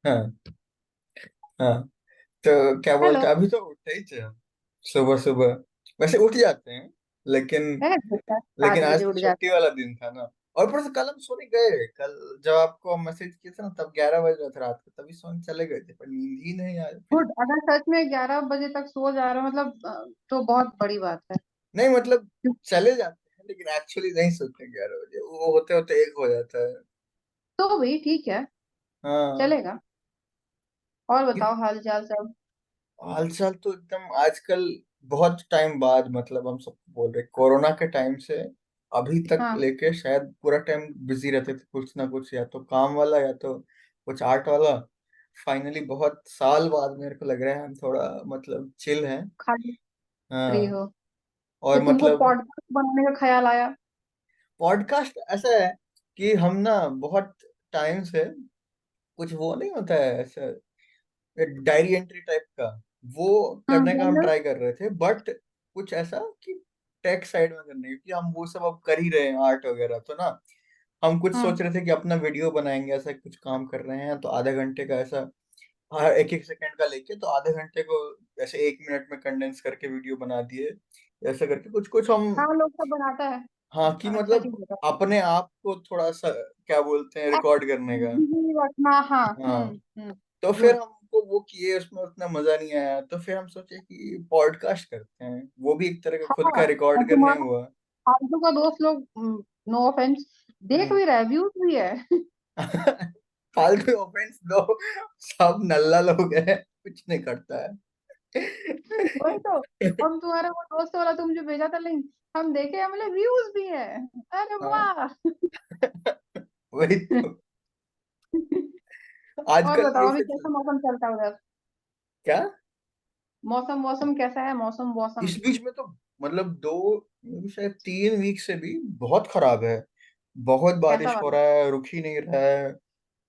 हाँ हाँ। तो क्या हेलो। बोलते हैं, अभी तो उठे ही थे हम सुबह सुबह। वैसे उठ जाते हैं, लेकिन है बेटा, लेकिन 7 बजे आज तो उठ छुट्टी जाता है। वाला दिन था ना। और ऊपर से कल हम सोने गए, कल जब आपको मैसेज किया था ना तब 11 बज रहा था रात को, तभी सोने चले गए थे, पर नींद ही नहीं आया फिर। गुड, अगर सच में 11 बजे तक सो जा रहे हो मतलब तो बहुत बड़ी बात है। नहीं मतलब चले जाते हैं, लेकिन एक्चुअली नहीं सोते 11 बजे, वो होते होते एक हो जाता है। तो भी ठीक है, हाँ। चलेगा। और बताओ हाल चाल सब। हालचाल तो एकदम आजकल बहुत टाइम बाद, मतलब हम सब बोल रहे कोरोना के टाइम से अभी तक हाँ। लेके शायद पूरा टाइम बिजी रहते थे, कुछ ना कुछ, या तो काम वाला या तो कुछ आर्ट वाला। फाइनली बहुत साल बाद मेरे को लग रहा है हम थोड़ा मतलब चिल हैं। खाली फ्री हाँ। हो तो और तुमको मतलब पॉडकास्ट बनाने का ख्याल आया? पॉडकास्ट ऐसा है कि हम ना बहुत टाइम से कुछ वो नहीं होता है ऐसा, डायरी एंट्री टाइप का, वो करने का हम जर्नल। ट्राई कर रहे थे, बट कुछ ऐसा कि टेक साइड में करने, क्योंकि हम वो सब अब कर ही रहे हैं आर्ट वगैरह, तो ना हम कुछ हम्म। सोच रहे थे कि अपना वीडियो बनाएंगे, ऐसा कुछ काम कर रहे हैं तो आधे घंटे का ऐसा, हर एक एक सेकंड का लेके तो आधे घंटे को ऐसे 1 मिनट में कंडेंस करके वीडियो बना दिए, ऐसा करके कुछ कुछ हम। हाँ, लोग सब बनाता है। हाँ, कि अच्छा चीज मतलब होता अपने आप को थोड़ा सा क्या बोलते हैं, है। रिकॉर्ड करने का। बिजी रखना, हाँ। हाँ। हम्म। तो फिर गुड। हमको वो किए, उसमें उतना मजा नहीं आया, तो फिर हम सोचे कि पॉडकास्ट करते हैं, वो भी एक तरह का खुद हाँ, का और रिकॉर्ड करने तुम्हारा हुआ। फालतू का दोस्त लोग, नो ऑफेंस, देख हम्म। भी रहा है, व्यूज भी है। फालतू ऑफेंस दो, सब नल्ला लोग हैं, कुछ नहीं करता वही तो। है। हम तुम्हारा वो दोस्त वाला तुम जो भेजा था लिंक, हम देखे, हम बोले व्यूज भी है। अरे हाँ। वाह। वही तो। और आजकल बताओ अभी ऐसे चल। कैसा मौसम चलता है उधर? क्या? मौसम मौसम कैसा है, मौसम मौसम? इस बीच में तो मतलब शायद 3 वीक से भी बहुत खराब है। बहुत कैसा बारिश हो वाला? रहा है, रुक ही नहीं रहा है।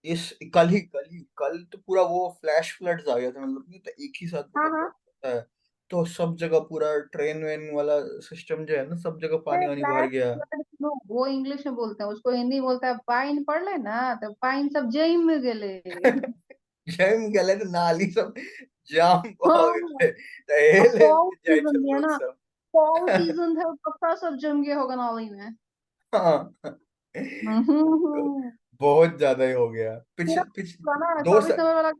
इस कल तो पूरा वो फ्लैश फ्लड्स आ गया था, मतलब नहीं तो एक ही साथ हाँ बहुत हाँ। बारिश होता है। तो सब जगह पूरा ट्रेन वेन वाला सिस्टम जो है ना, सब जगह पानी वानी भर फ्लैश गया। फ्लड वो इंग्लिश में बोलते हैं, उसको हिंदी में बोलता है पाइन पड़ ले ना, तो पाइन सब जई में गेले। जम गले तो नाली सब जाम हो हाँ, गए, तो अब हेल हेल फॉल के जाए थे सीजन है लोग ना, सब। फॉल सीजन है, पक्का सब जम गया होगा नाली में। हाँ। तो हम्म। बहुत ज्यादा ही हो गया, पिछ पूरा पिछ पुराना दो चौबीस साल। नंबर वाला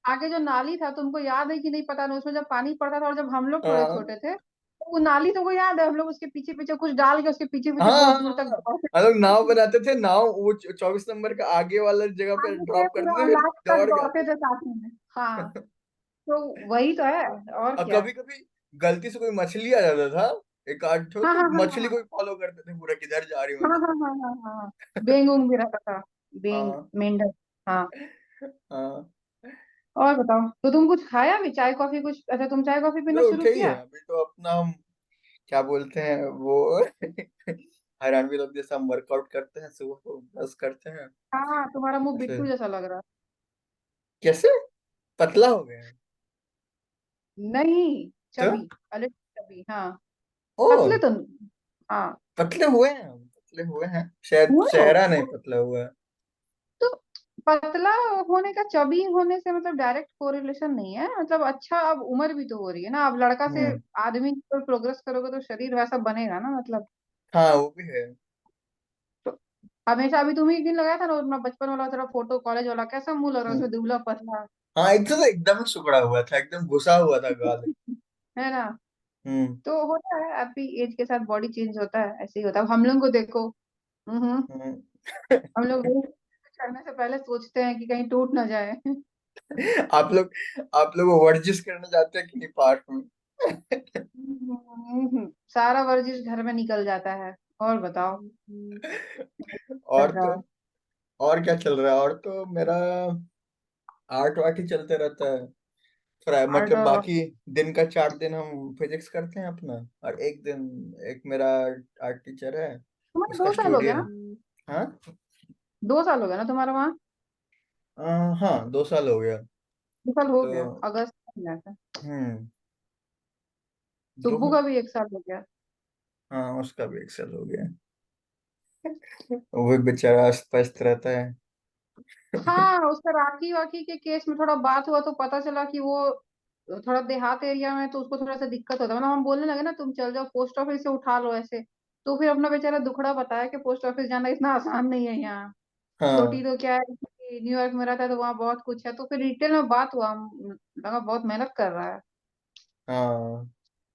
आगे जो नाली था, तुमको याद है कि नहीं पता नहीं, उसमें जब पानी पड़ता था और जब हम लोग थोड़े हाँ छोटे थे तो वो नाली तुमको याद है, हम लोग उसके पीछे पीछे कुछ डाल के उसके पीछे हाँ पीछे हाँ बहुत दूर तक हाँ। दौड़ते हम लोग नाव थे। बनाते थे, नाव वो 24 नंबर का आगे वाला जगह पे आगे से ड्रॉप पूरा करते थे, फिर लास्ट तक दौड़ के दौड़ते आते थे साथ में। हाँ, थे। तो वही तो है। और और क्या। कभी कभी गलती से कोई मछली आ जाता था, एक आध ठो, हाँ तो हाँ हाँ मछली हाँ को भी फॉलो करते थे पूरा, किधर जा रही हाँ हाँ मछली। हाँ हाँ हाँ हाँ। बेंग उंग भी रहता था। बेंग, हाँ मेंढक। हाँ। हाँ। और बताओ, तो तुम कुछ खाया भी, चाय कॉफी कुछ? अच्छा, तुम चाय कॉफी पीना तो शुरू उठे ही है किया? अभी, तो अपना हम क्या बोलते हैं वो, हरियाणवी लोग जैसा हम वर्कआउट करते हैं सुबह को, बस करते हैं हाँ, तुम्हारा मुंह ऐसे। बिट्टू जैसा लग रहा कैसे पतला हो गए हैं? है। नहीं, तो चबी। अरे चबी, हाँ। ओ, पतले तो नहीं। हाँ। पतले हुए हैं हम, पतले हुए हैं, शायद हुए हो चेहरा नहीं पतला हुआ है। तो पतला होने का चबी होने से मतलब डायरेक्ट कोरिलेशन नहीं है, मतलब अच्छा, अब उम्र भी तो हो रही है ना, अब लड़का से हम्म। आदमी पर प्रोग्रेस करोगे तो शरीर वैसा बनेगा ना, मतलब। हाँ वो भी है। तो हमेशा, अभी तुम ही एक दिन लगाया था ना अपना बचपन वाला तेरा फोटो, कॉलेज वाला, कैसा मुंह लग रहा है हम्म। उसमें, दुबला पतला। हाँ, एकदम ही सिकुड़ा हुआ था, एकदम घुसा हुआ था गाल। है ना? हम्म। तो होता है, अभी एज के साथ बॉडी चेंज होता है, ऐसे ही होता है। अब हम लोग को देखो। हम्म। हम लोग वही करने से पहले सोचते हैं कि कहीं टूट ना जाए। आप लोग आप लोग वर्जिश करने जाते हैं कि नहीं पार्क में? सारा वर्जिश घर में निकल जाता है। और बताओ चल और रहा तो है। और क्या चल रहा है, और तो मेरा आर्ट वार्ट ही चलते रहता है। आर्ट मतलब और बाकी दिन का 4 दिन हम फिजिक्स करते हैं अपना, और एक दिन एक मेरा आर्ट टीचर है, तुम्हारा उसका 2 साल हो गया स्टूडियो ना? है। हाँ। 2 साल हो गया ना तुम्हारा वहाँ? हाँ, 2 साल हो गया। 2 साल हो तो गया, अगस्त में आया था। हम्म। तो सुब्बू का भी 1 साल हो गया। हाँ, उसका भी 1 साल हो गया। वो बेचारा अस्त व्यस्त रहता है। हाँ, उसका राखी वाखी के केस में थोड़ा बात हुआ तो पता चला कि वो थोड़ा देहात एरिया में, तो उसको थोड़ा सा दिक्कत होता है। मतलब हम बोलने लगे ना तुम चल जाओ पोस्ट ऑफिस से उठा लो ऐसे। तो फिर अपना बेचारा दुखड़ा बताया कि पोस्ट ऑफिस जाना इतना आसान नहीं है यहाँ। छोटी हाँ तो क्या है कि न्यूयॉर्क में रहता है तो वहाँ बहुत कुछ है। तो फिर डिटेल में बात हुआ, लगा बहुत मेहनत कर रहा है। हाँ,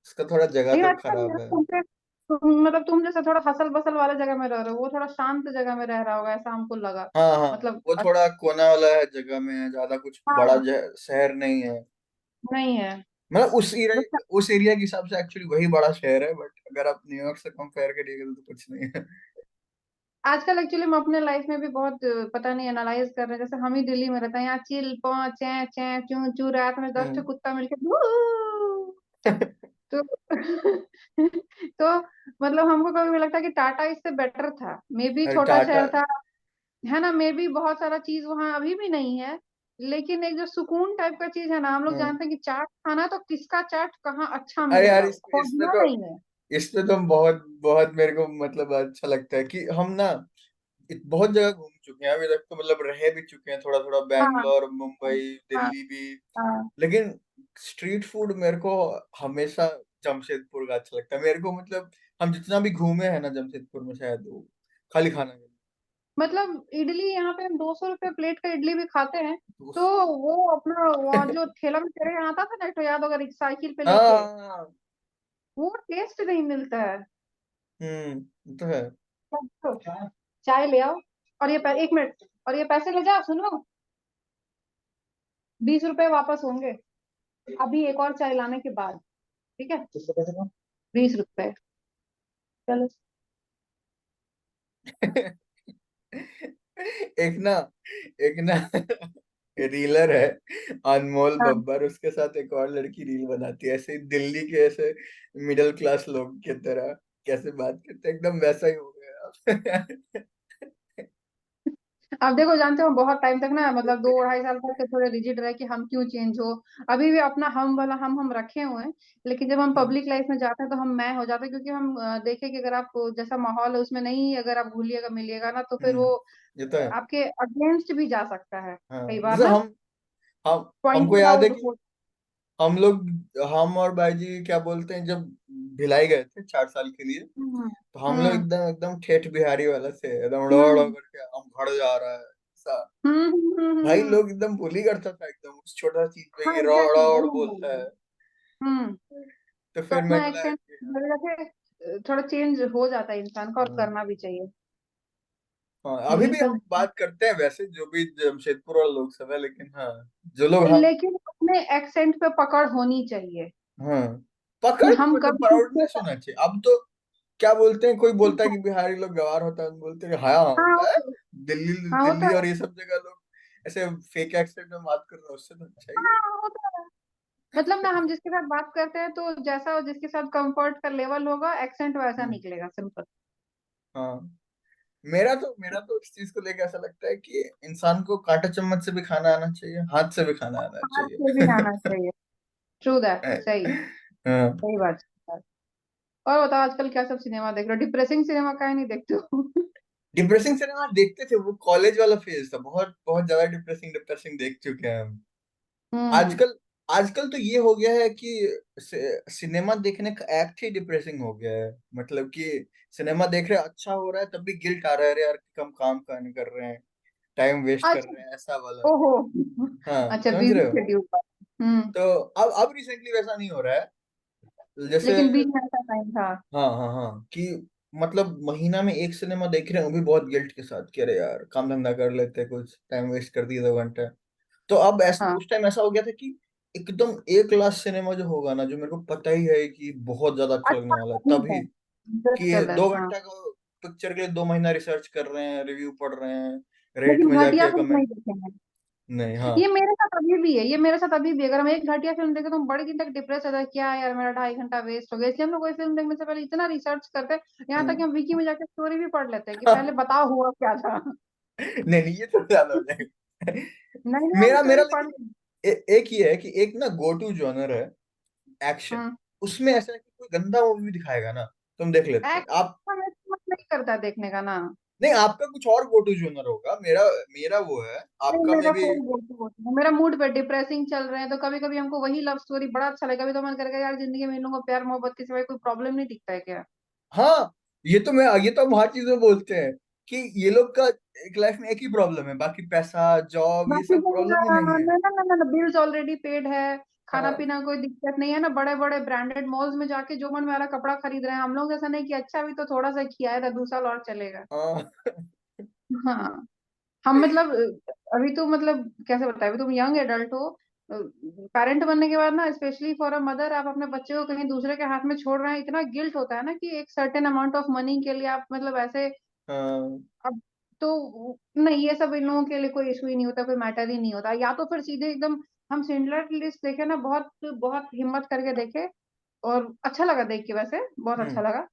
उसका थोड़ा जगह लेकिन तो अच्छा नहीं है खराब ना, है। मतलब तुम जैसे थोड़ा हसल बसल वाले जगह में रह रहे हो, वो थोड़ा शांत जगह में रह रहा होगा, ऐसा हमको लगा। हाँ हाँ, मतलब वो थोड़ा कोना वाला है जगह में है, ज्यादा कुछ बड़ा हाँ, शहर नहीं है। नहीं है। मतलब उस एरिया के हिसाब से एक्चुअली वही बड़ा शहर है, बट अगर आप न्यूयॉर्क से कंपेयर करिएगा तो कुछ नहीं है। आजकल एक्चुअली हम अपने लाइफ में भी बहुत पता नहीं एनालाइज कर रहे हैं। जैसे हम ही दिल्ली में रहते हैं, यहाँ चिल पौ चे चे चू चू, रात में 10 ठो हम्म। कुत्ता मिलके भू। तो तो मतलब हमको कभी भी लगता है कि टाटा इससे बेटर था, मे बी अरे छोटा टाटा। शहर था, है ना, मे बी बहुत सारा चीज वहां अभी भी नहीं है। लेकिन एक जो सुकून टाइप का चीज है ना, हम लोग हाँ। जानते हैं कि चाट खाना तो किसका चाट कहाँ अच्छा अरे यार, मिलेगा, खोजना नहीं है। इस पे तो बहुत बहुत मेरे को मतलब अच्छा लगता है कि हम ना बहुत जगह घूम चुके हैं अभी तक, तो मतलब रह भी चुके हैं थोड़ा थोड़ा, हाँ बैंगलोर, मुंबई, हाँ दिल्ली भी। हाँ। लेकिन स्ट्रीट फूड मेरे को हमेशा जमशेदपुर का अच्छा लगता है मेरे को। मतलब हम जितना भी घूमे हैं ना जमशेदपुर में, शायद वो खाली खाना है। मतलब इडली यहाँ पे हम 200 रुपये प्लेट का इडली भी खाते हैं। तो तो वो अपना वहाँ जो ठेला में तेरे यहाँ आता था ना, एक तो याद होगा, साइकिल पे लेके, हाँ। वो टेस्ट नहीं मिलता है। वो तो है। तो चाय ले आओ, और ये 1 मिनट, और ये पैसे ले जाओ, सुनो, 20 रुपए वापस होंगे अभी एक और चाय लाने के बाद। ठीक है, 20 रुपए। चलो। एक ना एक ना रीलर है, अनमोल हाँ, बब्बर, उसके साथ एक और लड़की रील बनाती है ऐसे ही, दिल्ली के ऐसे मिडिल क्लास लोग की तरह कैसे बात करते हैं, एकदम वैसा ही हो गया। अब देखो जानते हो बहुत टाइम तक ना, मतलब 2 2.5 साल तक के थोड़े रिजिड रहे कि हम क्यों चेंज हो। अभी भी अपना हम वाला हम रखे हुए हैं। लेकिन जब हम पब्लिक लाइफ में जाते हैं तो हम मैं हो जाते हैं, क्योंकि हम देखें कि अगर आप जैसा माहौल है उसमें नहीं, अगर आप भूलिएगा मिलिएगा ना, तो फिर वो ये तो है। आपके अगेंस्ट भी जा सकता है कई हाँ, बार जैसे ना, हम हमको पॉइंटेड याद है आउट कि हो। हम लोग, हम और भाईजी क्या बोलते हैं, जब भिलाई गए थे 4 साल के लिए, हम्म तो हम लोग हम्म एकदम एकदम ठेठ बिहारी वाला थे, एकदम उड़ा हम्म करके हम घर जा रहा है ऐसा। भाई हम्म। लोग एकदम bully करता था एकदम उस छोटा चीज पे, हाँ कि एग्जैक्टली रौड़ वही हम बोल बोलता रहे है। हैं। हम्म। तो तो फिर मैं अपना बोला एक्सेंट कि हाँ। थोड़ा चेंज हो जाता है इंसान का, और हाँ। करना भी चाहिए। हाँ, अभी यही भी सब। हम बात करते हैं वैसे, जो भी जमशेदपुर और लोग सब है, लेकिन हाँ, जो लोग हम। लेकिन अपने एक्सेंट पे पकड़ होनी चाहिए हाँ, कि पकड़ नहीं, हम मतलब कभी किसी प्राउडनेस को। होना चाहिए अब तो। क्या बोलते हैं, कोई बोलता है कि बिहारी लोग गवार होता है, हम बोलते हैं हाँ हाँ हाँ होता है। होता है। दिल्ली हाँ दिल्ली होता और है। ये सब जगह लोग ऐसे फेक एक्सेंट में बात कर रहे हैं, उससे तो अच्छा ही हाँ होता है। मतलब ना हम जिसके साथ बात करते हैं तो जैसा जिसके साथ कंफर्ट का लेवल होगा, एक्सेंट वैसा है। निकलेगा, सिंपल। हाँ, मेरा तो इस चीज को लेकर ऐसा लगता है कि इंसान को कांटा चम्मच से भी खाना आना चाहिए, हाथ से भी खाना आना हाथ से भी आना चाहिए। चाहिए। ट्रू दैट, सही। हाँ। सही बात है। और बताओ आजकल क्या सब सिनेमा देख रहे हो? डिप्रेसिंग सिनेमा का ही नहीं देखते हो? डिप्रेसिंग सिनेमा देखते थे, वो कॉलेज वाला फेज था, बहुत बहुत ज्यादा डिप्रेसिंग डिप्रेसिंग देख चुके हैं हम। हम्म। आजकल आजकल तो ये हो गया है कि सिनेमा देखने का एक्ट ही डिप्रेसिंग हो गया है। मतलब कि सिनेमा देख रहे हैं, अच्छा हो रहा है, तब भी गिल्ट आ रहा है, अरे यार कम काम का नहीं कर रहे हैं, टाइम वेस्ट कर अच्छा। रहे हैं, ऐसा वाला। ओहो। हाँ, अच्छा, समझ बिजी रहे हो। शेड्यूल पर। हम्म। तो अब रिसेंटली वैसा नहीं हो रहा है, जैसे। लेकिन बीच में ऐसा टाइम था। हाँ हाँ हाँ, कि मतलब महीना में एक सिनेमा देख रहे हैं, वो भी बहुत गिल्ट के साथ, कि अरे यार काम धंधा कर लेते हैं, कुछ टाइम वेस्ट कर दिए 2 घंटे। तो अब हाँ, उस टाइम ऐसा हो गया था कि एकदम ए क्लास सिनेमा जो होगा ना, जो मेरे को पता ही है कि बहुत ज्यादा अच्छा लगने अच्छा वाला है, ठीक है। तभी कि इंटरस्टेलर, दो हाँ। घंटा का पिक्चर के लिए 2 महीना रिसर्च कर रहे हैं, रिव्यू पढ़ रहे हैं, रेट लेकिन में घटिया जाके फिल्म नहीं कमेंट। देखेंगे। नहीं। हाँ। ये मेरे साथ अभी भी है, ये मेरे साथ अभी भी, अगर हम एक घटिया फिल्म देखें तो हम बड़े दिन तक डिप्रेस होता है, क्या यार मेरा 2.5 घंटा वेस्ट हो गया। इसलिए हम लोग कोई फिल्म देखने से पहले इतना रिसर्च करते हैं, यहाँ तक कि हम्म। हम विकी में जाके स्टोरी भी पढ़ लेते हैं कि पहले बताओ हुआ क्या था। नहीं नहीं, ये तो ज्यादा हो जाएगा। नहीं नहीं, हम मेरा मेरा स्टोरी पढ़ लेकिन लेंगे। एक ही है कि एक ना गो टू जॉनर है, एक्शन। हम्म। उसमें ऐसा है कि कोई गंदा मूवी दिखाएगा ना, तुम देख लेते हैं एक्ट आप। हमें मन नहीं करता देखने का ना। नहीं, आपका कुछ और गो टू जॉनर होगा, मेरा मेरा वो है, नहीं, आपका में मेरा भी। कोई बोलती है, मेरा मूड पे डिप्रेसिंग चल रहे हैं तो कभी कभी हमको वही लव स्टोरी बड़ा अच्छा लगेगा। कभी तो मन करेगा यार जिंदगी में इन लोगों को प्यार मोहब्बत के सिवाय कोई प्रॉब्लम नहीं दिखता है क्या। हाँ, ये तो हम हर चीज में बोलते हैं कि ये लोग का एक लाइफ में एक ही प्रॉब्लम है, बाकी पैसा जॉब ये बाकी सब तो प्रॉब्लम ही ना नहीं है। ना ना ना ना बिल्स ऑलरेडी पेड है। खाना हाँ पीना कोई दिक्कत नहीं है ना, बड़े बड़े ब्रांडेड मॉल्स में जाके जो मन में आ रहा कपड़ा खरीद रहे हैं हम लोग। ऐसा नहीं कि अच्छा भी तो थोड़ा सा किया है था 2 साल और चलेगा। हाँ। हाँ। हम मतलब अभी तो मतलब कैसे बताए, अभी तुम यंग एडल्ट हो। पेरेंट बनने के बाद ना स्पेशली फॉर अ मदर, आप अपने बच्चे को कहीं दूसरे के हाथ में छोड़ रहे हैं, इतना गिल्ट होता है ना कि एक सर्टेन अमाउंट ऑफ मनी के लिए आप मतलब ऐसे। हाँ। अब तो नहीं, ये सब इन लोगों के लिए कोई इशू ही नहीं होता, कोई मैटर ही नहीं होता। या तो फिर सीधे एकदम हम सिंडलर लिस्ट देखे ना, बहुत बहुत हिम्मत करके देखे और अच्छा लगा देख के, वैसे बहुत अच्छा हम्म। लगा।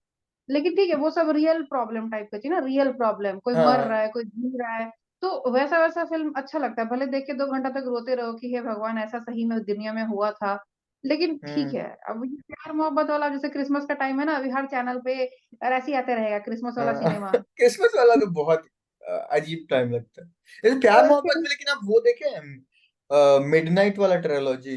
लेकिन ठीक है, वो सब रियल प्रॉब्लम टाइप का थी ना, रियल प्रॉब्लम, कोई मर रहा हाँ। है कोई जी रहा है। तो वैसा वैसा फिल्म अच्छा लगता है, भले देख के 2 घंटा तक रोते रहो कि हे भगवान ऐसा सही में दुनिया में हुआ था। लेकिन ठीक हम्म। है, अब ये प्यार मोहब्बत वाला जैसे क्रिसमस का टाइम है ना, अभी हर चैनल पे और ऐसे ही आते रहेगा क्रिसमस वाला हाँ। सिनेमा। क्रिसमस वाला तो बहुत अजीब टाइम लगता है। जैसे प्यार और मोहब्बत फिर में, लेकिन आप वो देखे मिडनाइट वाला ट्रेलॉजी,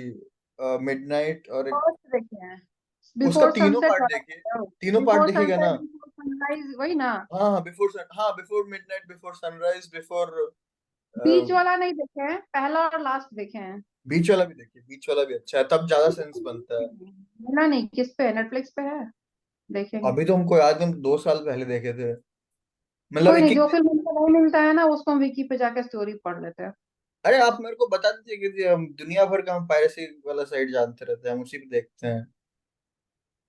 मिडनाइट और फर्स्ट देखे हैं, उसका बिफोर तीनों सनसेट पार्ट देखे, वाला। तीनों पार्ट बिफोर देखेगा ना। सनसेट बिफोर सनराइज वही ना। हाँ हाँ, before midnight, before sunrise, before बीच वाला नहीं देखे हैं, पहला और लास्ट देखे हैं। बीच वाला भी देखिए, बीच वाला भी अच्छा है, तब ज्यादा सेंस बनता है। मिला नहीं, किस पे है, नेटफ्लिक्स पे है, देखेंगे। अभी तो हमको याद है, हम 2 साल पहले देखे थे, मतलब कोई एक नहीं, एक। जो फिल्म हमको नहीं मिलता है ना उसको हम विकी पे जाके स्टोरी पढ़ लेते हैं। अरे आप मेरे को बता दीजिए कि हम दुनिया भर का हम पायरेसी वाला साइट जानते रहते हैं, हम उसी पे देखते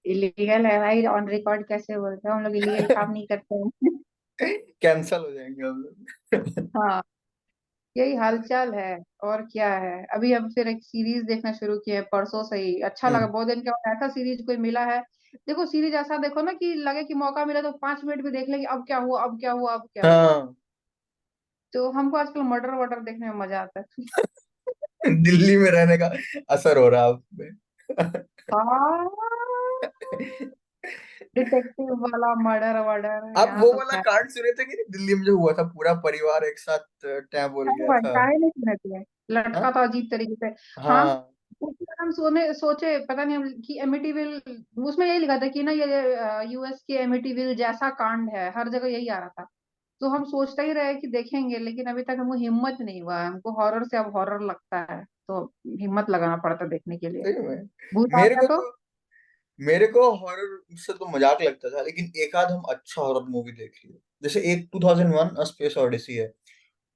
इलीगल है भाई, ऑन रिकॉर्ड कैसे बोलते हैं, हम लोग इलीगल काम हैं। नहीं करते हैं। कैंसल हो जाएंगे हम लोग। हाँ, यही हालचाल है। और क्या है, अभी हम फिर एक सीरीज देखना शुरू किए हैं परसों से ही, अच्छा लगा, हम्म। बहुत दिन के बाद ऐसा सीरीज कोई मिला है। देखो सीरीज ऐसा देखो ना कि लगे कि मौका मिला तो 5 मिनट भी देख लेंगे, अब क्या हुआ अब क्या हुआ अब क्या हुआ। हाँ। तो हमको आजकल मर्डर वर्डर देखने में मजा आता है। दिल्ली में रहने का असर हो रहा है आप पे। हाँ, डिटेक्टिव वाला मर्डर वर्डर आप यहाँ वो तो वाला खैर। कांड सुने थे कि नहीं, दिल्ली में जो हुआ था, पूरा परिवार एक साथ टैब बोल अरे गया भाई था। काहे नहीं सुने थे, लटका हाँ था अजीब तरीके से। हाँ, हाँ। उसमें हम सोने सोचे पता नहीं हम कि एमिटीविल, उसमें यही लिखा था कि ना ये यूएस के एमिटीविल जैसा कांड है, हर जगह यही आ रहा था। तो हम सोचते ही रहे कि देखेंगे, लेकिन अभी तक हमको हिम्मत नहीं हुआ है। हमको हॉरर से अब हॉरर लगता है तो हिम्मत लगाना पड़ता है देखने के लिए। सही में। भूत आ मेरे गया को तो। तो मेरे को हॉरर से तो मजाक लगता था, लेकिन एक आध हम अच्छा हॉरर मूवी देख लिए। जैसे एक 2001 अ स्पेस ओडिसी है,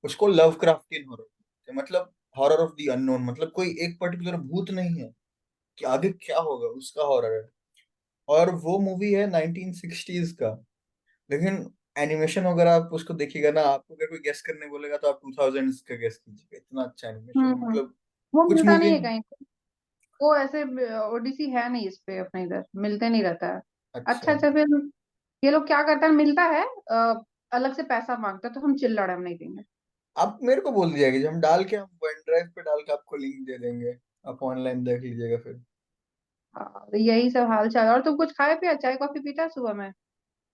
उसको लव क्राफ्टियन हॉरर, मतलब हॉरर ऑफ द अननोन, मतलब कोई एक पर्टिकुलर भूत नहीं है कि आगे क्या होगा, उसका हॉरर है। और वो मूवी है 1960s का, लेकिन एनिमेशन वगैरह आप उसको देखिएगा ना, आपको अगर कोई गेस करने बोलेगा तो आप 2000s का गेस कीजिएगा, इतना अच्छा एनिमेशन है, हम्म। मतलब वो कुछ मिलता मूवी। नहीं है कहीं, वो ऐसे ओडिसी है नहीं इस पे, अपने इधर मिलते नहीं रहता है। अच्छा। अच्छा अच्छा, फिर ये लोग क्या करते हैं, मिलता है अलग से पैसा मांगता है तो हम चिल्लाड़े हम नहीं देंगे। आप मेरे को बोल दिया कि हम डाल के, हम वन ड्राइव पे डाल के आपको लिंक दे देंगे, आप ऑनलाइन देख लीजिएगा फिर। हाँ, तो यही सब हाल चाल। और तुम कुछ खाए पिया, चाय कॉफी पीता है सुबह में,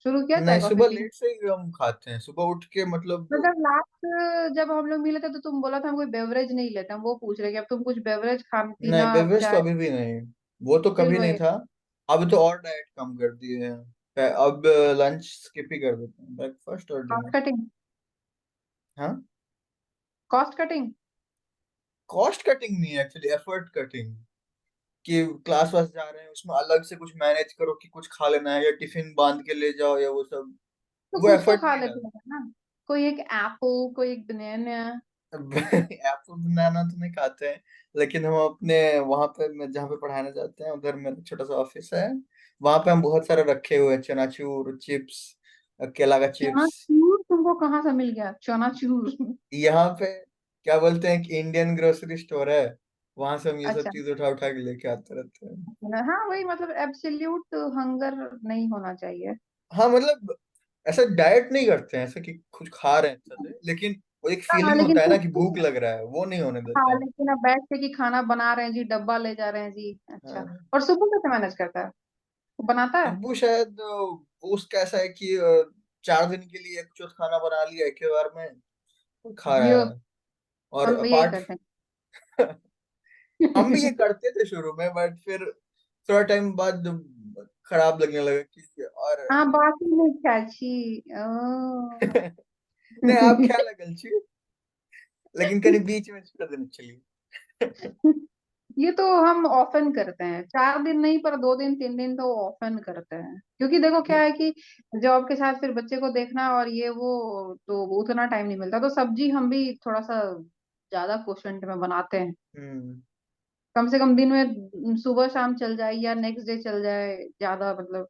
शुरू किया चाय नहीं, कॉफी सुबह पीना। लेट से ही हम खाते हैं, सुबह उठ के मतलब। मतलब लास्ट जब हम लोग मिले थे तो तुम बोला था हम कोई बेवरेज नहीं लेते, हम वो पूछ रहे कि अब तुम कुछ बेवरेज खा नहीं, पीना बेवरेज तो चाय। अभी भी नहीं, वो तो फिर कभी नहीं वही था। अब तो और डाइट कम कर दिए हैं, अब लंच स्किप ही कर देते हैं, ब्रेकफास्ट और कॉस्ट डिनर। कटिंग, हाँ। Cost cutting. कॉस्ट कटिंग नहीं है एक्चुअली, एफर्ट कटिंग। कि क्लास वास जा रहे हैं, उसमें अलग से कुछ मैनेज करो कि कुछ खा लेना है, या टिफिन बांध के ले जाओ, या वो सब, तो वो कुछ तो एफर्ट खा नहीं लेते डाल। हैं ना, कोई एक एप्पल कोई एक बनाना। एप्पल बनाना तो नहीं खाते हैं, लेकिन हम अपने वहां पे, मैं जहाँ पे पढ़ाने जाते हैं उधर मेरा छोटा सा ऑफिस है, वहां पे हम बहुत सारे रखे हुए हैं, चनाचूर चिप्स, केला का चना चिप्स। चूर तुमको कहाँ से मिल गया चना चूर। यहाँ पे क्या बोलते हैं कि इंडियन ग्रोसरी स्टोर है, वहां से हम ये सब अच्छा, चीज उठा उठा के लेके आते रहते हैं। हाँ वही मतलब एब्सोल्यूट हंगर नहीं होना चाहिए। हाँ मतलब ऐसा डाइट नहीं करते हैं, ऐसा कि कुछ खा रहे हैं अच्छा से, लेकिन वो एक हाँ फीलिंग लेकिन होता है ना कुछ कि भूख लग रहा है, वो नहीं होने हाँ देते हैं। लेकिन अब बैठ के कि खाना बना रहे हैं जी, डब्बा ले जा रहे हैं जी, अच्छा। हाँ। और सुबह कैसे मैनेज करता है, वो बनाता है। सुब्बू शायद वो उसका ऐसा है कि 4 दिन के लिए एक चौथ खाना बना लिया एक ही बार में, खा रहा यो, है। और हम भी यही अपार्ट करते हम भी ये हैं। करते थे शुरू में, बट फिर थोड़ा टाइम बाद खराब लगने लगा कि और हाँ, बाकी में क्या छी। ओ। नहीं आप क्या लगल छी, लेकिन कहीं बीच में छोड़ देनी चाहिए। ये तो हम ऑफन करते हैं, 4 दिन नहीं पर 2 दिन 3 दिन तो ऑफन करते हैं, क्योंकि देखो क्या है कि जॉब के साथ फिर बच्चे को देखना और ये वो, तो उतना टाइम नहीं मिलता। तो सब्जी हम भी थोड़ा सा ज्यादा क्वोशंट में बनाते हैं, हम्म। कम से कम दिन में सुबह शाम चल जाए या नेक्स्ट डे चल जाए ज्यादा, मतलब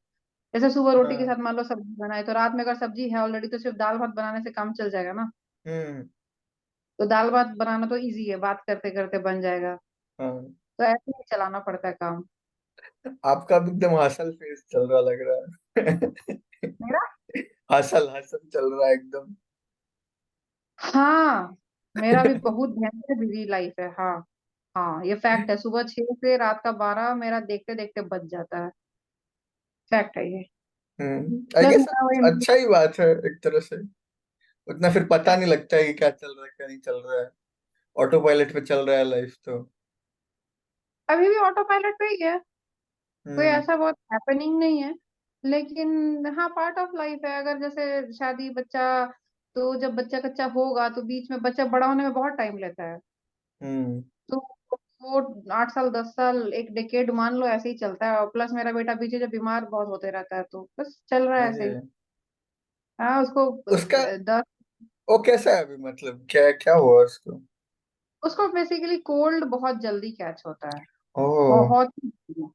जैसे सुबह रोटी के हाँ। साथ मान लो सब्जी बनाए, तो रात में अगर सब्जी है ऑलरेडी तो सिर्फ दाल भात बनाने से काम चल जाएगा ना। हम्म। तो दाल भात बनाना तो इजी है, बात करते करते बन जाएगा। हाँ। तो ऐसे ही चलाना पड़ता है काम आपका भी एकदम हसल फेस चल रहा लग रहा है। मेरा। हसल हसल चल रहा है एकदम। हाँ, मेरा भी बहुत भयंकर बिजी लाइफ है। हाँ, हाँ, ये फैक्ट है, सुबह 6 से रात का 12 मेरा देखते देखते बच जाता है। फैक्ट है ये। आई प्लस गेस मेरा वही अच्छा ही बात है एक तरह से। उतना फिर पता नहीं लगता है कि क्या चल रहा है क्या नहीं चल रहा है। ऑटो पायलट पे चल रहा है लाइफ तो। अभी भी ऑटो पायलट पे ही है, कोई हम्म। ऐसा बहुत हैपनिंग नहीं है। लेकिन हाँ, पार्ट ऑफ लाइफ है। अगर जैसे शादी बच्चा, तो जब बच्चा कच्चा होगा तो बीच में बच्चा बड़ा होने में बहुत टाइम लेता है। हम्म। तो वो 8 साल 10 साल एक डेकेड मान लो ऐसे ही चलता है। और प्लस मेरा बेटा पीछे जब बीमार बहुत होते रहता है, तो बस चल रहा है ऐसे ही। अरे हाँ, उसको उसका 10, वो कैसा है अभी, मतलब क्या क्या हुआ उसको? उसको बेसिकली कोल्ड बहुत जल्दी कैच होता है। ओह।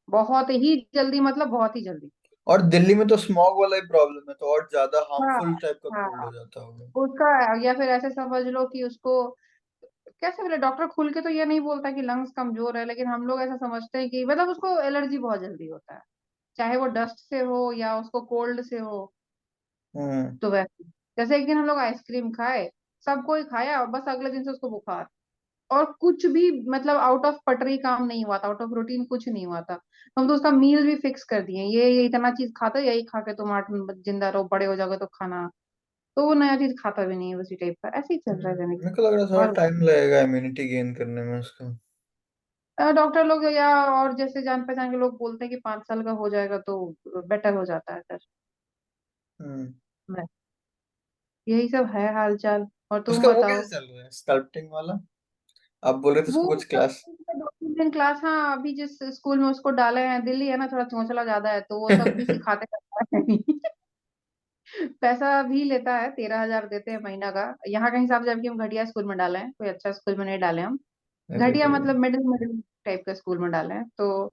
बहुत ही जल्दी, मतलब बहुत ही जल्दी। और दिल्ली में तो स्मॉग वाला ही प्रॉब्लम है, तो और ज्यादा हाँ, हार्मफुल टाइप का कोल्ड हाँ, हो जाता होगा। उसका, या फिर ऐसे समझ लो कि उसको कैसे बोले, डॉक्टर खुल के तो ये नहीं बोलता कि लंग्स कमजोर है, लेकिन हम लोग ऐसा समझते हैं कि मतलब उसको एलर्जी बहुत जल्दी होता है, चाहे वो डस्ट से हो या उसको कोल्ड से हो। हम्म। तो वैसे जैसे एक दिन हम लोग आइसक्रीम खाए, सबको ही खाया, और बस अगले दिन से उसको बुखार। और कुछ भी मतलब आउट ऑफ पटरी काम नहीं हुआ था, आउट ऑफ रूटीन कुछ नहीं हुआ था। हम तो उसका मील भी फिक्स कर दिए, ये इतना चीज खाता है, यही खा के तुम 8 दिन जिंदा रहो, बड़े हो जाओगे तो खाना। तो वो नया चीज खाता भी नहीं है, उसी टाइप का ऐसे ही चल रहा है जिंदगी। मेरे को लग रहा थोड़ा और टाइम लगेगा इम्यूनिटी गेन करने में उसका। डॉक्टर लोग या और जैसे जान पहचान के लोग बोलते हैं कि 5 साल का हो जाएगा तो बेटर हो जाता है फिर। हम्म। बस, यही सब है हाल चाल। और तुम उसका वो बताओ। कैसे चल रहा है स्कल्पटिंग वाला? आप बोल रहे थे वो उसको कुछ क्लास। 2 3 दिन क्लास, हाँ, अभी जिस स्कूल में उसको डाले हैं, दिल्ली है ना, थोड़ा चौंचला ज्यादा है, तो वो सब भी सिखाते रहता है। पैसा भी लेता है, 13,000 देते हैं महीना का। यहाँ के हिसाब से, जबकि हम घटिया स्कूल में डाले हैं, कोई अच्छा स्कूल में नहीं डाले हम। अरे घटिया भाई। मतलब मिडिल मिडिल टाइप का स्कूल में डाले हैं, तो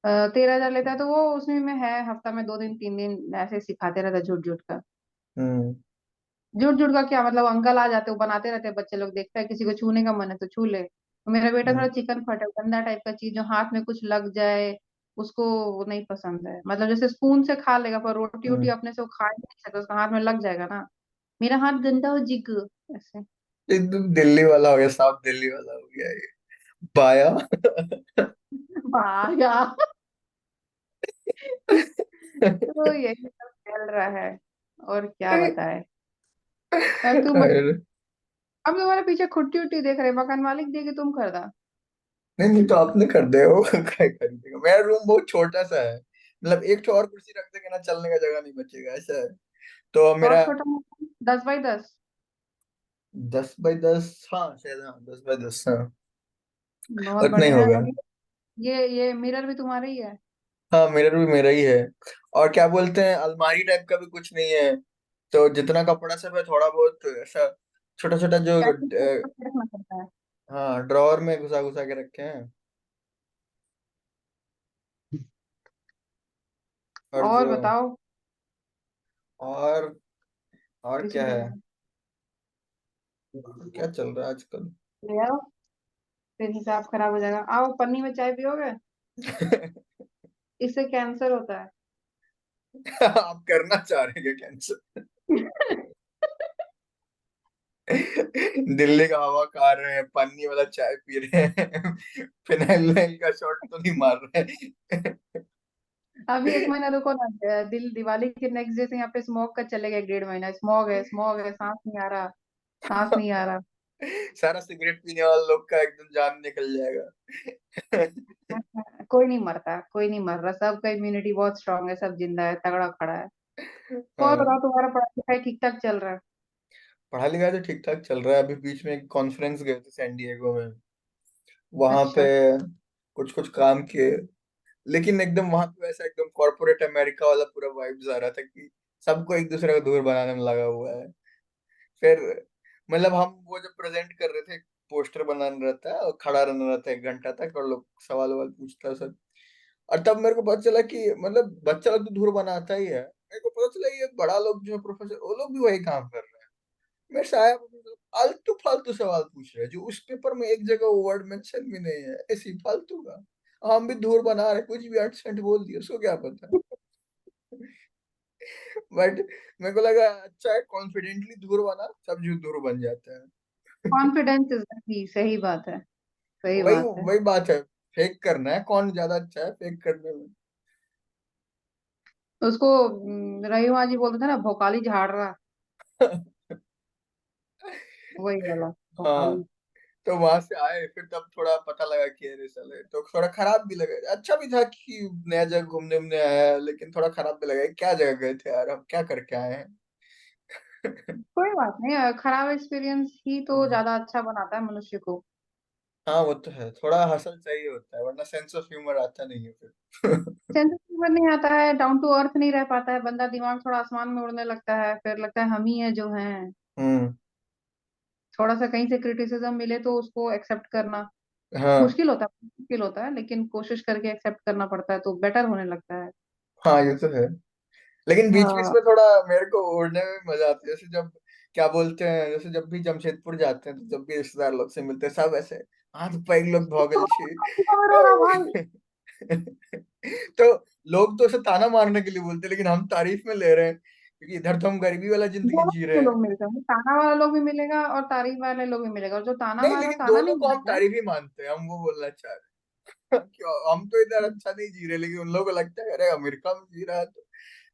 13,000 लेता है। तो वो उसमें में है, हफ्ता में 2 दिन 3 दिन ऐसे सिखाते रहता है, झूठ झूठ का। हम्म। झूठ झूठ का क्या मतलब, अंकल आ जाते, वो बनाते रहते हैं, बच्चे लोग देखते हैं, किसी को छूने का मन है तो छू ले। तो मेरा बेटा थोड़ा हम्म। चिकन फटा गंदा टाइप का चीज, जो हाथ में कुछ लग जाए उसको वो नहीं पसंद है। मतलब जैसे स्पून से खा लेगा, पर रोटी वोटी हम्म। अपने से वो खा ही नहीं सकता, उसका हाथ में लग जाएगा ना। मेरा हाथ गंदा हो जिग, ऐसे। एकदम दिल्ली वाला हो गया, साउथ दिल्ली वाला हो गया ये। बाया। वाह यार। तो यही सब चल रहा है, और क्या बताए। तुम बताओ, अरे, हम तुम्हारे पीछे खुट्टी उट्टी देख रहे हैं, मकान मालिक देगी तुम कर दा। नहीं नहीं, तो आपने कर दे हो। क्या खरीदेगा, मेरा रूम बहुत छोटा सा है, मतलब एक तो और कुर्सी रख देंगे ना, चलने का जगह नहीं बचेगा, ऐसा है। तो बहुत मेरा छोटा मकान, 10 बाई 10। 10 बाई 10, हाँ शायद, हाँ 10 बाई 10, हाँ बहुत उतना ही बढ़िया है। होगा। ये मिरर भी तुम्हारा ही है। हाँ मिरर भी मेरा ही है। और क्या बोलते हैं, अलमारी टाइप का भी कुछ नहीं है। तो जितना कपड़ा सब है, थोड़ा बहुत ऐसा छोटा छोटा जो पैकेट में रखना पड़ता है। हाँ ड्रॉअर में घुसा घुसा के रखे हैं। और और जो बताओ, और और कुछ क्या नहीं है, है। क्या चल रहा है आजकल? ले आओ, फिर हिसाब खराब हो जाएगा। आओ, पन्नी में चाय पियोगे? इससे कैंसर होता है। आप करना चाह रहे हैं क्या कैंसर? दिल्ली का हवा खा रहे हैं, पन्नी वाला चाय पी रहे हैं, फिनाइल का शॉट तो नहीं मार रहे हैं। अभी एक महीना रुको ना, दिल दिवाली के नेक्स्ट डे से यहाँ पे स्मॉग का चलेगा, 1.5 महीना स्मॉग है, सांस नहीं आ रहा, सांस नहीं आ रहा। सारा सिगरेट पीने वाले लोग का एकदम जान निकल जाएगा। कोई नहीं मरता, कोई नहीं मर रहा, सबका इम्यूनिटी बहुत स्ट्रांग है, सब जिंदा है, तगड़ा खड़ा है। और हाँ, बताओ, तुम्हारा पढ़ाई लिखाई ठीक ठाक चल रहा है? पढ़ाई लिखाई तो ठीक ठाक चल रहा है। अभी बीच में एक कॉन्फ्रेंस गए थे सैन डिएगो में, वहां पे अच्छा। कुछ कुछ काम किए। लेकिन एकदम वहां पे वैसा एकदम कॉर्पोरेट अमेरिका वाला पूरा वाइब्स आ रहा था कि सबको एक दूसरे को दूर बनाने में लगा हुआ है। फिर मतलब हम वो जब प्रेजेंट कर रहे थे, पोस्टर बनाना रहता है और खड़ा रहना रहता है 1 घंटा तक, और लोग सवाल ववाल पूछता है सब। और तब मेरे को पता चला कि मतलब बच्चा लोग तो धूर बनाता ही है, मेरे को पता चला ये बड़ा लोग जो है प्रोफेसर, वो लोग भी वही काम कर रहे हैं। मेरे से आया फालतू फालतू सवाल पूछ रहे हैं जो उस पेपर में एक जगह वर्ड मेंशन भी नहीं है, ऐसी फालतू का। हम भी धूर बना रहे, कुछ भी 8 सेंट बोल दिया, उसको क्या पता। बट मेरे को लगा अच्छा है, कॉन्फिडेंटली धूर बना, सब जो धूर बन जाता है। कॉन्फिडेंस इज की, सही बात है, सही वही बात है। वही बात है, फेक करना है, कौन ज्यादा अच्छा है फेक करने में। उसको रही माँ जी बोलते थे ना, भोकाली झाड़ रहा, वही वाला हाँ, भोकाली। तो वहां से आए फिर तब थोड़ा पता लगा कि अरे साले, तो थोड़ा खराब भी लगा। अच्छा भी था कि नया जगह घूमने उमने आया है, लेकिन थोड़ा खराब भी लगा कि क्या जगह गए थे यार, हम क्या करके आए हैं। कोई बात नहीं, खराब एक्सपीरियंस ही तो हम्म। ज्यादा अच्छा बनाता है मनुष्य को। हाँ वो तो है, थोड़ा हसल चाहिए होता है, वरना सेंस ऑफ ह्यूमर आता नहीं है फिर। सेंस ऑफ ह्यूमर नहीं आता है, डाउन टू अर्थ नहीं रह पाता है बंदा, दिमाग थोड़ा आसमान में उड़ने लगता है, फिर लगता है हम ही है जो हैं। हम्म। थोड़ा सा कहीं से क्रिटिसिज्म मिले तो उसको एक्सेप्ट करना हाँ मुश्किल होता है, लेकिन कोशिश करके एक्सेप्ट करना पड़ता है तो बेटर होने लगता है। हाँ, ये तो है। लेकिन बीच बीच हाँ। में थोड़ा मेरे को उड़ने में मजा आता है, जैसे जब क्या बोलते हैं, जैसे जब भी जमशेदपुर जाते हैं तो जब भी रिश्तेदार लोग से मिलते हैं सब ऐसे हाथ पैर लोग भौगल छी। रो रहा भाई। तो लोग तो उसे ताना मारने के लिए बोलते हैं, लेकिन हम तारीफ में ले रहे हैं क्योंकि इधर तो हम गरीबी वाला जिंदगी दोनों जी के रहे हैं। लोग मिलते हैं, ताना वाला लोग भी मिलेगा और तारीफ वाले लोग भी मिलेगा, और जो ताना नहीं, मारे वो लेकिन ताना दोनों नहीं को हम मारेगा। तारीफ ही मानते हैं, हम वो बोलना चाह रहे हैं। क्यों, हम तो इधर अच्छा नहीं जी रहे, लेकिन उन लोगों को लगता है अरे अमेरिका में जी रहा है, तो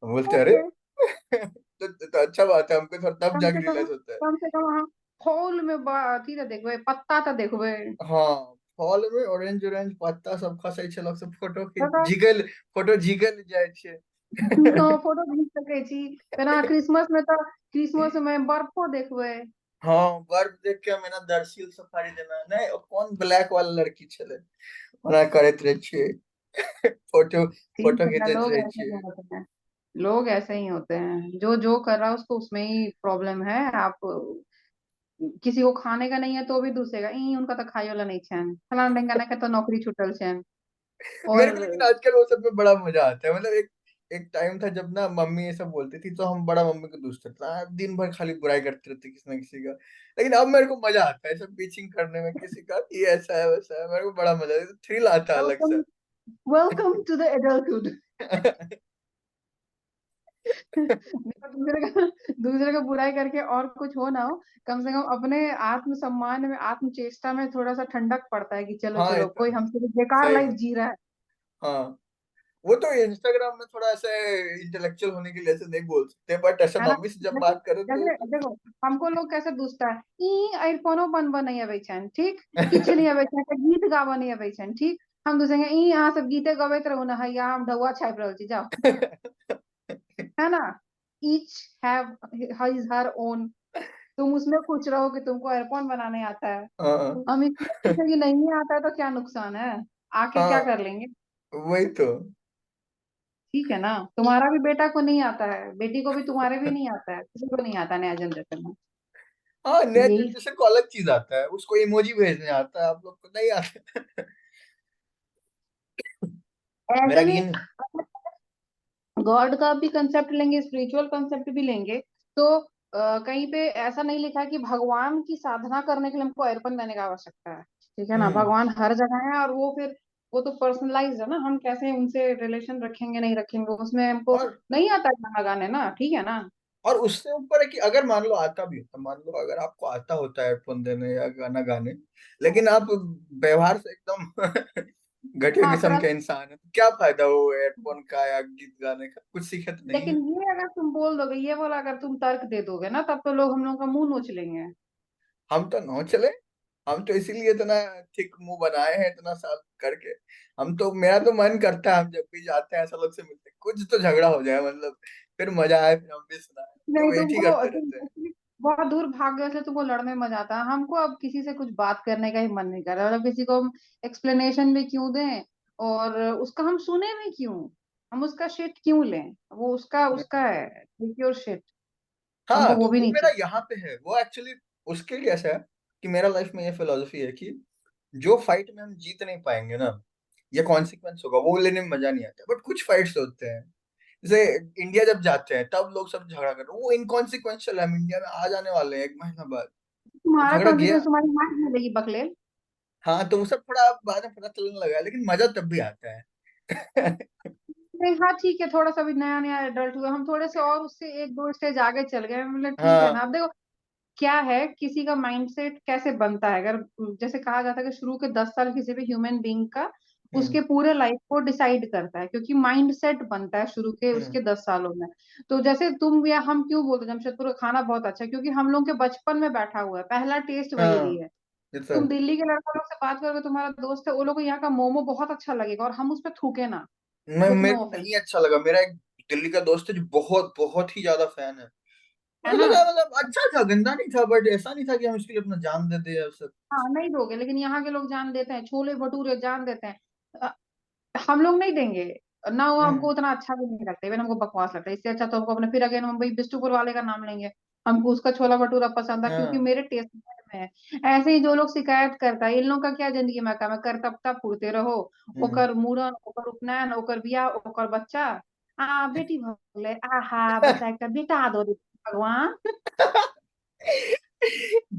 हम बोलते हैं अरे। ओके। तो अच्छा बात है, हमको थोड़ा तब कम जाके से कम, रियलाइज होता है। कम से कम हाँ, फूल में अथी तो देखबे, पत्ता तो देखबे। हाँ, फॉल में ऑरेंज ऑरेंज पत्ता सब खसै छै, लोग सब फोटो खींच पता। फोटो झिकल जाइ छै। फोटो खींच सकै छी। तेना क्रिसमस में बर्फो देखबे। हाँ, बर्फ देख के हमें ना दर्शिल सफारी देना नहीं, ओ कौन ब्लैक वाला लड़की छले ओना करैत रहे छियै। फोटो ठीक फोटो है ना, खींचैत लोग रहे ऐसे ही छियै। होते हैं। लोग ऐसे ही होते हैं, जो जो कर रहा है उसको उसमें ही प्रॉब्लम है। आप किसी को खाने का नहीं है तो भी दूसरे का ई उनका तो खाई वाला नहीं छन, फलाना ढिमकाना का तो नौकरी छूटल छन। मेरे और को लेकिन आजकल वो सब में बड़ा मजा आता है, मतलब एक एक टाइम था जब ना मम्मी ये सब बोलती थी तो हम बड़ा मम्मी को दुष्ट था, दिन भर खाली बुराई करते रहते किसी ना किसी का। लेकिन अब मेरे को मजा आता है सब बीचिंग करने में, किसी का ये ऐसा है वैसा है, मेरे को बड़ा मजा आता है, थ्रिल आता है अलग वेलकम, सा। Welcome to the adulthood. दूसरे का बुराई करके और कुछ हो ना हो, कम से कम अपने आत्मसम्मान में, आत्मचेष्टा में थोड़ा सा ठंडक पड़ता है कि चलो हाँ ये चलो, तो कोई है, हमसे भी बेकार सही लाइफ में। जी रहा है। हाँ, वो तो इंस्टाग्राम में थोड़ा ऐसे इंटेलेक्चुअल होने के लिए ऐसे नहीं बोल सकते, बट ऐसे है ना। मम्मी से जब जैसे बात करो तो जैसे देखो, हमको लोग कैसे दूसता है, ई आईफोनो बनबा नहीं अबै छन, ठीक, किछ नहीं अबै छन, एकटा गीत गाबा नहीं अबै छन, ठीक, हम दूसरे ई अहाँ सब गीते गबैत रहू ना, हैया हम ढौआ छापि रहल छी, जाओ। है ना। Each have his her own. तुम उसमें खुश रहो कि तुमको एयरफोन बनाने आता है, हाँ हम इसमें खुश है कि नहीं आता है, तो क्या नुकसान है, आके क्या हाँ, कर लेंगे। वही तो। ठीक है ना। तुम्हारा भी बेटा को नहीं आता है, बेटी को भी तुम्हारे भी नहीं आता है, किसी को नहीं आता नया जनरेशन में। हाँ, नया यही जनरेशन को अलग चीज आता है, उसको इमोजी भेजने आता है, आप लोग को नहीं आता। मेरा ऐसे नहीं, गिन। गॉड का भी कंसेप्ट लेंगे, स्पिरिचुअल कंसेप्ट भी लेंगे, तो कहीं पे ऐसा नहीं लिखा है कि भगवान की साधना करने के लिए हमको अर्पण देने की आवश्यकता है। ठीक है ना, हम्म। भगवान हर जगह है, और वो फिर वो तो पर्सनलाइज है ना, हम कैसे उनसे रिलेशन रखेंगे नहीं रखेंगे उसमें हमको और नहीं आता है गाना गाने ना, ठीक है ना। और उससे ऊपर है कि अगर मान लो आता भी होता, मान लो अगर आपको आता होता है हेडफोन देने या गाना गाने, लेकिन आप व्यवहार से एकदम घटिया हाँ किस्म ट्रस्ट। के इंसान है, तो क्या फायदा वो हेडफोन का या गीत गाने का, कुछ सीखे तो नहीं लेकिन है। ये अगर तुम बोल दोगे, ये बोला अगर तुम तर्क दे दोगे ना, तब तो लोग हम लोग का मुंह नोच लेंगे। हम तो नौ चले, हम तो इसीलिए इतना थिक मुंह बनाए हैं इतना साल करके। हम तो, मेरा तो मन करता है हम जब भी जाते हैं ऐसा लोग से मिलते हैं, कुछ तो झगड़ा हो जाए, मतलब फिर मजा आए, फिर हम भी सुनाए, तो नहीं वेट ही तुमको करते तुम रहते हैं। actually बहुत दूर भाग गए, इसलिए तुमको लड़ने में मजा आता है। हमको अब किसी से कुछ बात करने का ही मन नहीं कर रहा, मतलब किसी को हम एक्सप्लेनेशन भी क्यों दें, और उसका हम सुने भी क्यों, हम उसका शिट क्यों लें, वो उसका उसका है, योर शिट। हमको हाँ, वो तो भी वो नहीं मेरा चाहिए। यहाँ पे है, वो एक्चुअली उसके लिए ऐसा है कि मेरा लाइफ में ये फिलोसफी है कि जो फाइट में हम जीत नहीं पाएंगे ना, ये कॉन्सिक्वेंस होगा, वो लेने में मजा नहीं आता। बट कुछ फाइट्स होते हैं, जैसे इंडिया जब जाते हैं तब लोग सब झगड़ा कर रहे हैं, वो इनकॉन्सिक्वेंशियल है, हम इंडिया में आ जाने वाले हैं 1 महीना बाद, वो तुम्हारा झगड़ा गया। कॉन्सिक्वेंस तुम्हारी मार मिलेगी बकलेल। हाँ, तो वो सब थोड़ा बाद में पता चलने लगा है, लेकिन मजा तब भी आता है। नहीं हाँ ठीक है, थोड़ा सा भी नया नया एडल्ट हुआ, हम थोड़े से और उससे एक दो स्टेज आगे चल गए, मतलब ठीक है ना। हाँ। अब देखो क्या है, किसी का माइंडसेट कैसे बनता है, अगर जैसे कहा जाता है कि शुरू के 10 साल किसी भी ह्यूमन बीइंग का हम्म। उसके पूरे लाइफ को डिसाइड करता है, क्योंकि माइंडसेट बनता है शुरू के हम्म। उसके 10 सालों में। तो जैसे तुम या हम क्यों बोलते हैं जमशेदपुर का खाना बहुत अच्छा है, क्योंकि हम लोग के बचपन में बैठा हुआ है, पहला टेस्ट वही हाँ, रही है। ये तो है। तुम दिल्ली के लड़का लोग से बात करोगे, तुम्हारा दोस्त है, वो लोग को यहाँ का मोमो बहुत अच्छा लगेगा, और हम उस पर थूके ना, मैं, विथ मेरे नो को ऑफेंस। नहीं अच्छा लगा, मेरा एक दिल्ली का दोस्त है जो बहुत बहुत ही ज्यादा फैन है। है मुझे ना। लगा मतलब अच्छा था, गंदा नहीं था, बट ऐसा नहीं था कि हम इसके लिए अपना जान दे दे, सब। हाँ नहीं दोगे, लेकिन यहाँ के लोग जान देते हैं, छोले भटूरे जान देते हैं। हम लोग नहीं देंगे ना, वो हमको हम्म। उतना अच्छा भी नहीं लगता, इवन हमको बकवास लगता है। इससे अच्छा तो हमको अपने, फिर अगेन हम भाई बिष्टुपुर वाले का नाम लेंगे, हमको उसका छोला भटूरा पसंद है, क्योंकि हाँ। मेरे टेस्ट में है। ऐसे ही जो लोग शिकायत करता है, इन लोगों का क्या जिंदगी में काम है, करतबता फूरते रहो। हम्म। ओकर मूड़न, ओकर उपनयन, ओकर बियाह, ओकर बच्चा। बेटी भगले, आहा बच्चा एक बेटा दो दे भगवान।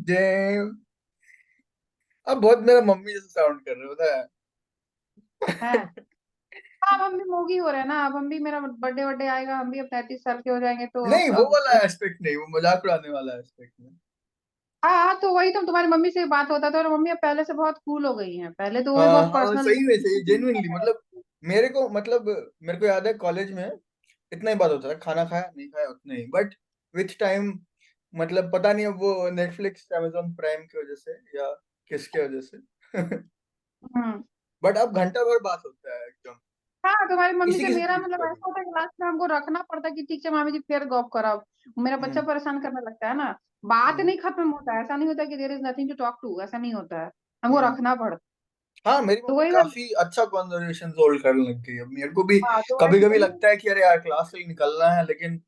डैम। अब बहुत मेरा मम्मी जैसे साउंड कर रहे होता है। है। हाँ, अब हम भी मोगी हो रहे हैं ना, अब हम भी, मेरा बर्थडे बर्थडे आएगा, हम भी अब 33 साल के हो जाएंगे, तो नहीं, वो अब वाला एस्पेक्ट नहीं, वो मजाक उड़ाने वाला एस्पेक्ट में। हाँ तो वही तो, तुम्हारी मम्मी से बात होता था, और मम्मी अब पहले से बहुत कूल हो गई हैं, पहले तो वो भी हाँ बहुत हाँ, पर्सनल। सही में सही, जेन्युइनली, मतलब मेरे को, मतलब मेरे को याद है कॉलेज में इतना ही बात होता था, खाना खाया नहीं खाया उतना ही, बट विथ टाइम, मतलब पता नहीं अब वो नेटफ्लिक्स अमेजोन प्राइम की वजह से या किसके वजह से। हम्म। बट अब घंटा भर बात होता है एकदम, हाँ तुम्हारी मम्मी किसी से किसी मेरा चीज मतलब का भी। ऐसा होता है कि लास्ट में हमको रखना पड़ता है कि ठीक है मामी जी फिर गॉप कराओ, मेरा बच्चा हम्म। परेशान करने लगता है ना। बात हम्म। नहीं खत्म होता है, ऐसा नहीं होता कि there is nothing to talk to, ऐसा नहीं होता है, हमको हम्म। रखना पड़ता हाँ, मेरी है। तो मम्मी वही ना। काफी अच्छा कॉन्वर्सेशन होल्ड करने लग गई, अब मेरे को भी हाँ तो कभी वही कभी वही। लगता है कि अरे यार क्लास से ही निकलना है, लेकिन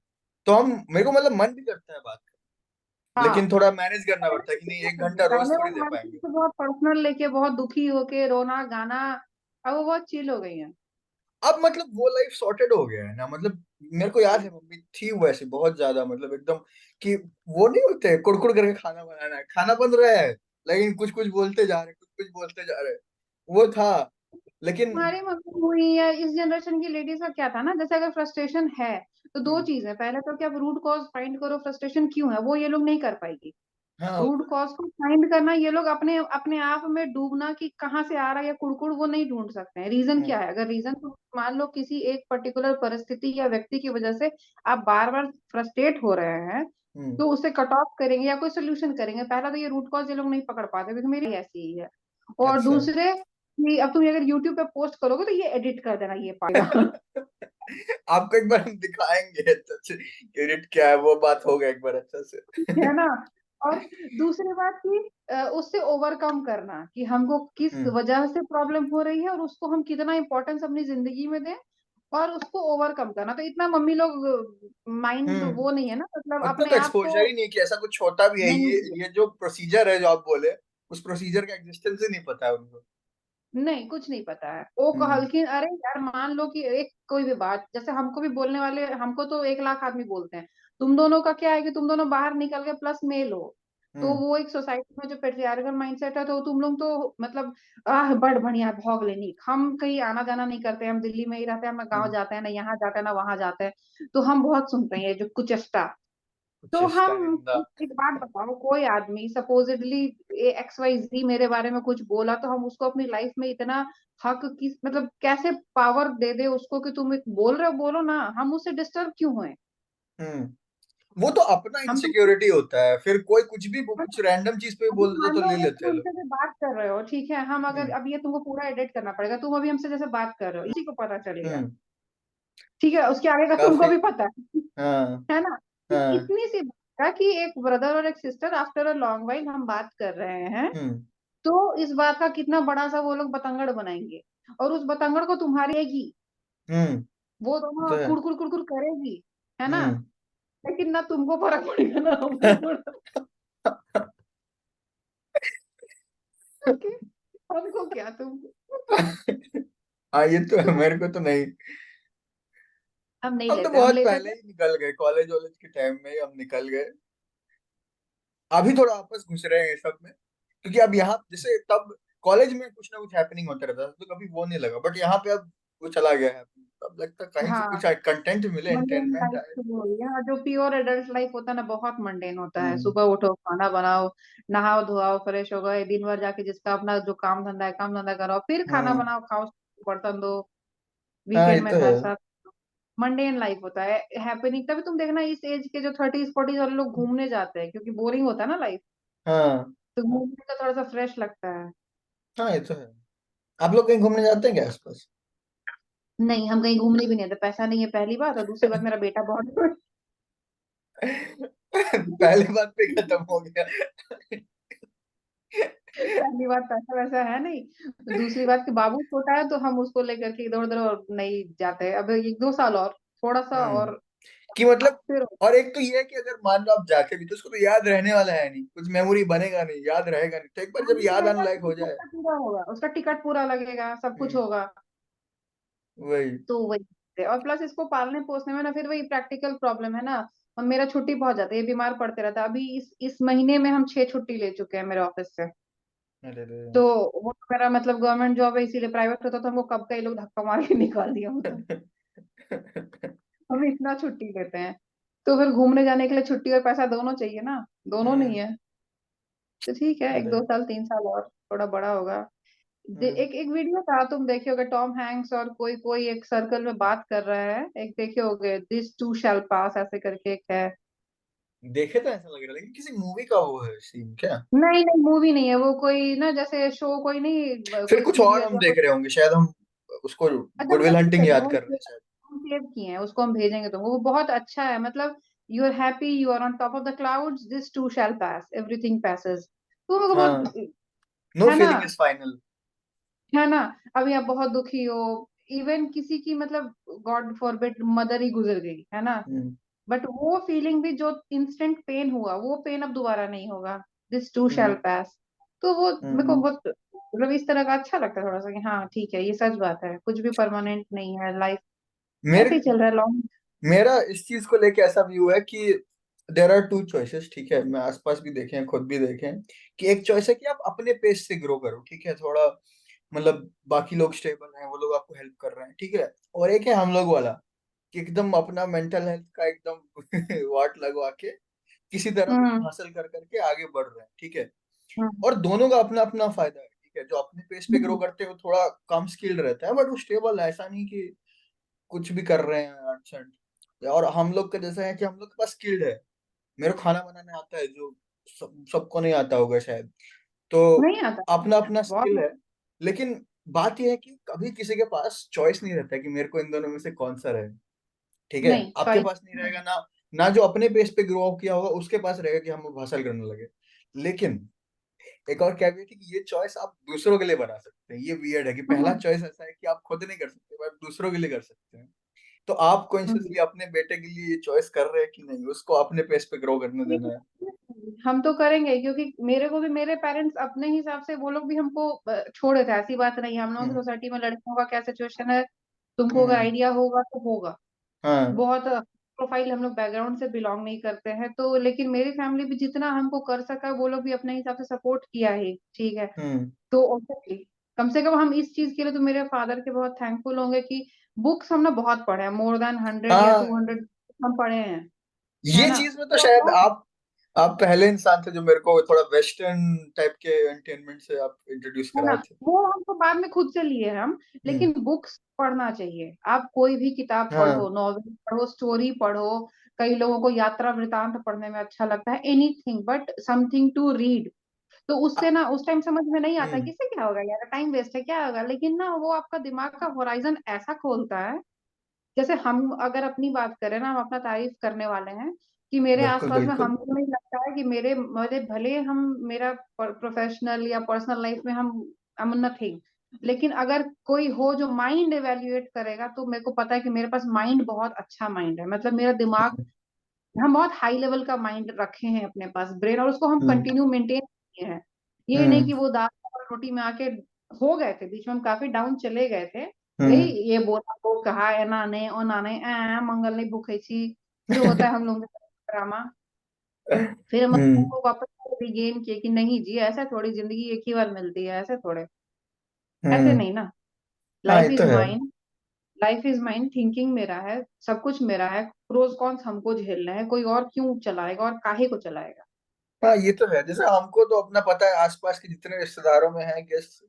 तो हम, मेरे को मतलब मन भी करता है बात करने, लेकिन हाँ थोड़ा मैनेज करना पहले पड़ता है कि नहीं, एक घंटा रोज पहले वो थोड़ी दे हमारी चीज़ पाएंगे। को बहुत पर्सनल लेके, बहुत दुखी होके रोना गाना, अब वो बहुत चिल हो गई है। अब मतलब वो लाइफ सॉर्टेड हो गया है ना, मतलब मेरे को याद है मम्मी थी वैसे बहुत ज्यादा, मतलब एकदम कि वो नहीं होते कुड़कुड़ करके खाना बनाना है, खाना बन रहा है लेकिन कुछ कुछ बोलते जा रहे, कुछ कुछ बोलते जा रहे, वो था। लेकिन हमारी मम्मी हुई या इस जनरेशन की लेडीज का क्या था ना, जैसे अगर फ्रस्ट्रेशन है तो दो हम्म। चीज है, पहले तो क्या रूट कॉज फाइंड करो, फ्रस्ट्रेशन क्यों है, वो ये लोग नहीं कर पाएगी। हाँ, वो तो रूट है। कॉज को फाइंड करना, ये लोग अपने अपने आप में डूबना कि कहाँ से आ रहा है या कुड़कुड़, वो नहीं ढूंढ सकते हैं। रीजन हम्म। क्या है, अगर रीजन तो मान लो किसी एक पर्टिकुलर परिस्थिति या व्यक्ति की वजह से आप बार बार फ्रस्ट्रेट हो रहे हैं, हम्म। तो उसे कट ऑफ करेंगे या कोई सोल्यूशन करेंगे। पहला तो ये रूट कॉज ये लोग नहीं पकड़ पाते, क्योंकि मेरी ऐसी ही है। और अच्छा। दूसरे कि अब तुम अगर यूट्यूब पे पोस्ट करोगे तो ये एडिट कर देना ये पाएगा। आपको एक बार हम दिखाएंगे अच्छे से यूनिट क्या है, वो बात होगा एक बार अच्छा से। है ना। और दूसरी बात कि उससे ओवरकम करना कि हमको किस हम्म। वजह से प्रॉब्लम हो रही है, और उसको हम कितना इंपॉर्टेंस अपनी जिंदगी में दें, और उसको ओवरकम करना। तो इतना मम्मी लोग माइंड वो हम्म। नहीं है ना, मतलब उतना अपने तो आप को एक्सपोजर ही नहीं कि ऐसा कुछ होता भी है, नहीं ये जो प्रोसीजर है जो आप बोले, उस प्रोसीजर का एग्जिस्टेंस ही नहीं पता है उनको। नहीं कुछ नहीं पता है। वो हम्म। हल्की, अरे यार मान लो कि एक कोई भी बात, जैसे हमको भी बोलने वाले, हमको तो 1 लाख आदमी बोलते हैं। तुम दोनों का क्या है कि तुम दोनों बाहर निकल के प्लस मेल हो, तो हम्म। वो एक सोसाइटी में जो पेट्रियार्कल माइंडसेट है, तो तुम लोग तो मतलब बड़ बढ़िया भोग लेनी, हम कहीं आना जाना नहीं करते, हम दिल्ली में ही रहते हैं, हम ना गाँव हम्म। जाते हैं, ना यहाँ जाते हैं, ना वहां जाते हैं, तो हम बहुत सुनते हैं ये जो कुचेष्टा। कुछ तो इसका हम गंदा। एक बात बताओ, कोई आदमी सपोजिटली XYZ मेरे बारे में कुछ बोला तो हम उसको अपनी लाइफ में इतना हक किस मतलब कैसे पावर दे दे उसको कि तुम एक बोल रहे हो बोलो ना, हम उससे डिस्टर्ब क्यों हुए? वो तो अपना हम तो इनसिक्योरिटी होता है, फिर कोई कुछ भी कुछ रैंडम चीज पे भी अभी बोल देता मान तो लो ले अगर लेते तुम हैं लोग। हमसे से बात कर रहे हो, ठीक है, हम अगर हम्म। अब ये तुमको पूरा एडिट करना पड़ेगा, तुम अभी हमसे जैसे बात कर रहे हो हम्म। इसी को पता चलेगा, हम्म, ठीक है, उसके आगे का तुमको काफी। भी पता है हाँ। है ना? हाँ। इतनी सी बात है कि एक ब्रदर और एक sister after a long while हम बात कर रहे हैं, हम्म। तो इस बात का कितना बड़ा सा वो लोग बतंगड़ बनाएंगे, और उस बतंगड़ को तुम्हारी आएगी, हम्म। वो तो दोनों है। कुड़ कुड़ कुड़ कुड़ करेगी, है ना? हम्म। लेकिन ना तुमको फर्क पड़ेगा ना हमको पड़ेगा, कि हमको क्या तुमको। हाँ ये तो है, मेरे को तो नहीं। हम नहीं हम तो लेते, हम बहुत लेते पहले थे। ही निकल गए, कॉलेज वॉलेज के टाइम में ही हम निकल गए। अभी थोड़ा आपस घुस रहे हैं ये सब में, क्योंकि अब यहाँ जैसे तब कॉलेज में कुछ ना कुछ हैपनिंग होता रहता था तो कभी वो नहीं लगा, बट यहाँ पे अब वो चला गया है, अब लगता है कहीं से हाँ, कुछ कंटेंट मिले, मंडेन एंटरटेनमेंट लाइफ आए। शुरू हो रही है, और जो प्योर एडल्ट लाइफ होता है ना बहुत मंडेन होता है। हम्म। सुबह उठो, खाना बनाओ, नहाओ धोआओ, फ्रेश हो गए, दिन भर जाके जिसका अपना जो काम धंधा है काम धंधा करो, फिर खाना हम्म। बनाओ, खाओ, बर्तन दो, हाँ ये वीकेंड तो में है। पैसा। मंडेन लाइफ होता है, हैपनिंग। तभी तुम देखना इस एज के जो 30s 40s वाले लोग घूमने जाते हैं, क्योंकि बोरिंग होता है ना लाइफ, हाँ। तो घूमने का थोड़ा सा फ्रेश लगता है। हाँ ये तो है। आप लोग कहीं घूमने जाते हैं क्या आसपास? नहीं, हम कहीं घूमने भी नहीं आते, पैसा नहीं है पहली बात, और दूसरी बात मेरा बेटा बहुत पहले बात पे खत्म हो गया। पहली बात पैसा वैसा है नहीं, दूसरी बात कि बाबू छोटा है तो हम उसको लेकर के इधर उधर और नहीं जाते, अब 1 2 साल और थोड़ा सा हम्म। और कि मतलब, फिर और एक तो ये है कि अगर मान लो आप जाके भी तो उसको तो याद रहने वाला है नहीं, कुछ मेमोरी बनेगा नहीं, याद रहेगा नहीं, तो एक बार जब आगे याद आने रहेगा लायक तो हो टिकट जाए। का पूरा होगा, उसका टिकट पूरा लगेगा, सब कुछ हम्म। होगा। वही। तो वही है। और प्लस इसको पालने पोसने में ना फिर वही प्रैक्टिकल प्रॉब्लम है ना, और मेरा छुट्टी बहुत जाता है, ये बीमार पड़ते रहता है। अभी इस महीने में हम 6 छुट्टी ले चुके हैं मेरे ऑफिस से। अरे रे। तो वो तो मेरा मतलब गवर्नमेंट जॉब है, इसीलिए प्राइवेट होता तो हमको कब का ये लोग धक्का मार के निकाल दिया होता। हम इतना छुट्टी लेते हैं, तो फिर घूमने जाने के लिए छुट्टी और पैसा दोनों चाहिए ना, दोनों नहीं हम्म। है। तो ठीक है, एक अरे। दो साल 3 साल और थोड़ा बड़ा होगा। हम्म। एक एक वीडियो था, तुम देखे होगे, टॉम हैंक्स और कोई कोई एक सर्कल में बात कर रहा है, एक देखे होगे, दिस टू शैल पास ऐसे करके एक है। देखे तो ऐसा लग रहा है, लेकिन किसी मूवी का वो है सीन क्या? नहीं नहीं, मूवी नहीं है वो, कोई ना जैसे शो, कोई नहीं, फिर कोई कुछ और सीरियल हम या देख कोई। रहे होंगे शायद, हम उसको अच्छा गुडविल मतलब ठीक है, हंटिंग याद वो कर रहे हैं शायद। हम सेव किए हैं, उसको हम भेजेंगे तुमको, वो बहुत अच्छा है, मतलब you are happy, you are on top of the clouds, this too shall pass, everything passes। तो मेरे को हाँ। बहुत, नो है ना, फीलिंग इज फाइनल। है ना, अभी आप बहुत दुखी हो, इवन किसी की मतलब गॉड फॉरबिड मदर ही गुजर गई, है ना, हम्म। बट वो फीलिंग भी जो इंस्टेंट पेन हुआ, वो पेन अब दोबारा नहीं होगा, दिस टू शैल हम्म। पास। तो वो मेरे को हम्म। बहुत मतलब इस तरह का अच्छा लगता है थोड़ा सा, कि हाँ ठीक है, ये सच बात है, कुछ भी परमानेंट नहीं है लाइफ, मेरे ऐसे ही चल रहा है लॉन्ग। मेरा इस चीज को लेके ऐसा व्यू है कि देर आर टू चॉइसेस, ठीक है, मैं आसपास भी देखे हैं, खुद भी देखे हैं, कि एक चॉइस है कि आप अपने पेस से ग्रो करो, ठीक है, थोड़ा मतलब बाकी लोग स्टेबल हैं, वो लोग आपको हेल्प कर रहे हैं, ठीक है, और एक है हम लोग वाला, कि एकदम अपना मेंटल हेल्थ का एकदम वाट लगवा के किसी तरह भी हम्म हासिल कर करके आगे बढ़ रहे हैं, ठीक है। हम्म और दोनों का अपना अपना फायदा है, ठीक है, जो अपने पेस पे ग्रो हम्म करते हैं वो थोड़ा कम स्किल्ड रहता है, बट वो स्टेबल है, ऐसा नहीं कि कुछ भी कर रहे हैं अर्जेंट। और हम लोग का जैसा है कि हम लोग के पास स्किल्ड है, मेरे को खाना बनाने आता है, जो सबको नहीं आता होगा शायद, तो नहीं आता, अपना अपना स्किल बहुत। है। लेकिन बात यह है कि कभी किसी के पास चॉइस नहीं रहता है कि मेरे को इन दोनों में से कौन सा रहे, ठीक है, नहीं आपके चॉइस पास नहीं रहेगा ना, ना जो अपने पेस पे ग्रो अप किया होगा उसके पास रहेगा कि हम अब हासिल करने लगे। लेकिन एक और कैveat है कि ये चॉइस आप दूसरों के लिए बना सकते हैं, ये वियर्ड है कि पहला चॉइस ऐसा है कि आप खुद नहीं कर सकते, बट दूसरों के लिए कर सकते हैं। तो आप कॉन्शियसली अपने बेटे के लिए ये चॉइस कर रहे हैं कि नहीं, उसको अपने पेस पे ग्रो करने देना है? हम तो करेंगे, क्योंकि मेरे को भी मेरे पेरेंट्स अपने हिसाब से, वो लोग भी हमको छोड़े थे, ऐसी बात नहीं है। हम लोगों की हम्म। सोसाइटी में लड़कियों का क्या सिचुएशन है, तुमको अगर हम्म। आइडिया होगा तो होगा। हाँ। बहुत प्रोफाइल, हम लोग बैकग्राउंड से बिलोंग नहीं करते हैं, तो लेकिन मेरी फैमिली भी जितना हमको कर सका, वो लोग भी अपने हिसाब से सपोर्ट किया है, ठीक है। हम्म। तो obviously, कम से कम हम इस चीज के लिए तो मेरे फादर के बहुत थैंकफुल होंगे कि बुक्स हम ना बहुत पढ़े हैं, मोर देन 100 या हाँ 200 हम पढ़े हैं। है ये ना। चीज में तो तो शायद आप पहले इंसान थे जो मेरे को थोड़ा वेस्टर्न टाइप के एंटरटेनमेंट से आप इंट्रोड्यूस है ना, कराए थे। वो हमको बाद में खुद से लिए हैं हम। हम्म। लेकिन बुक्स पढ़ना चाहिए, आप कोई भी किताब हाँ। पढ़ो, नॉवेल पढ़ो, स्टोरी पढ़ो। कई लोगों को यात्रा वृतांत पढ़ने में अच्छा लगता है, anything but something to read. तो उससे आ- ना उस टाइम समझ में नहीं आता हम्म। किससे क्या होगा यार, टाइम वेस्ट है क्या होगा, लेकिन ना वो आपका दिमाग का होराइजन ऐसा खोलता है। जैसे हम अगर अपनी बात करें ना, हम अपना तारीफ करने वाले हैं कि मेरे बिल्कुल आसपास में, बिल्कुल। हमको नहीं लगता है कि मेरे मेरे भले हम मेरा प्रोफेशनल या पर्सनल लाइफ में हम हम नथिंग, लेकिन अगर कोई हो जो माइंड एवेल्युएट करेगा तो मेरे को पता है कि मेरे पास माइंड बहुत अच्छा माइंड है, मतलब मेरा दिमाग, हम्म। हम बहुत हाई लेवल का माइंड रखे हैं अपने पास ब्रेन, और उसको हम हम्म। कंटिन्यू मेंटेन किए हैं। ये नहीं हम्म। कि वो दाल और रोटी में आके हो गए थे, बीच में हम काफी डाउन चले गए थे भाई। हम्म। ये बोला वो कहा, एनाने ओनाने मंगल नहीं भूखे छी, जो होता है हम लोग के ड्रामा। फिर हम अपने हम्म। को वापस रिगेन किए कि नहीं जी, ऐसे थोड़ी जिंदगी एक ही बार मिलती है, ऐसे थोड़े, ऐसे हम्म। नहीं ना। हाँ लाइफ ये तो इज है। Mine, life is mine, thinking मेरा है, सब कुछ मेरा है, प्रोज कॉन्स हमको झेलना है, कोई और क्यों चलाएगा और काहे को चलाएगा। हाँ ये तो है, जैसे हमको तो अपना पता है आसपास के जितने रिश्तेदारों में है गेस्ट,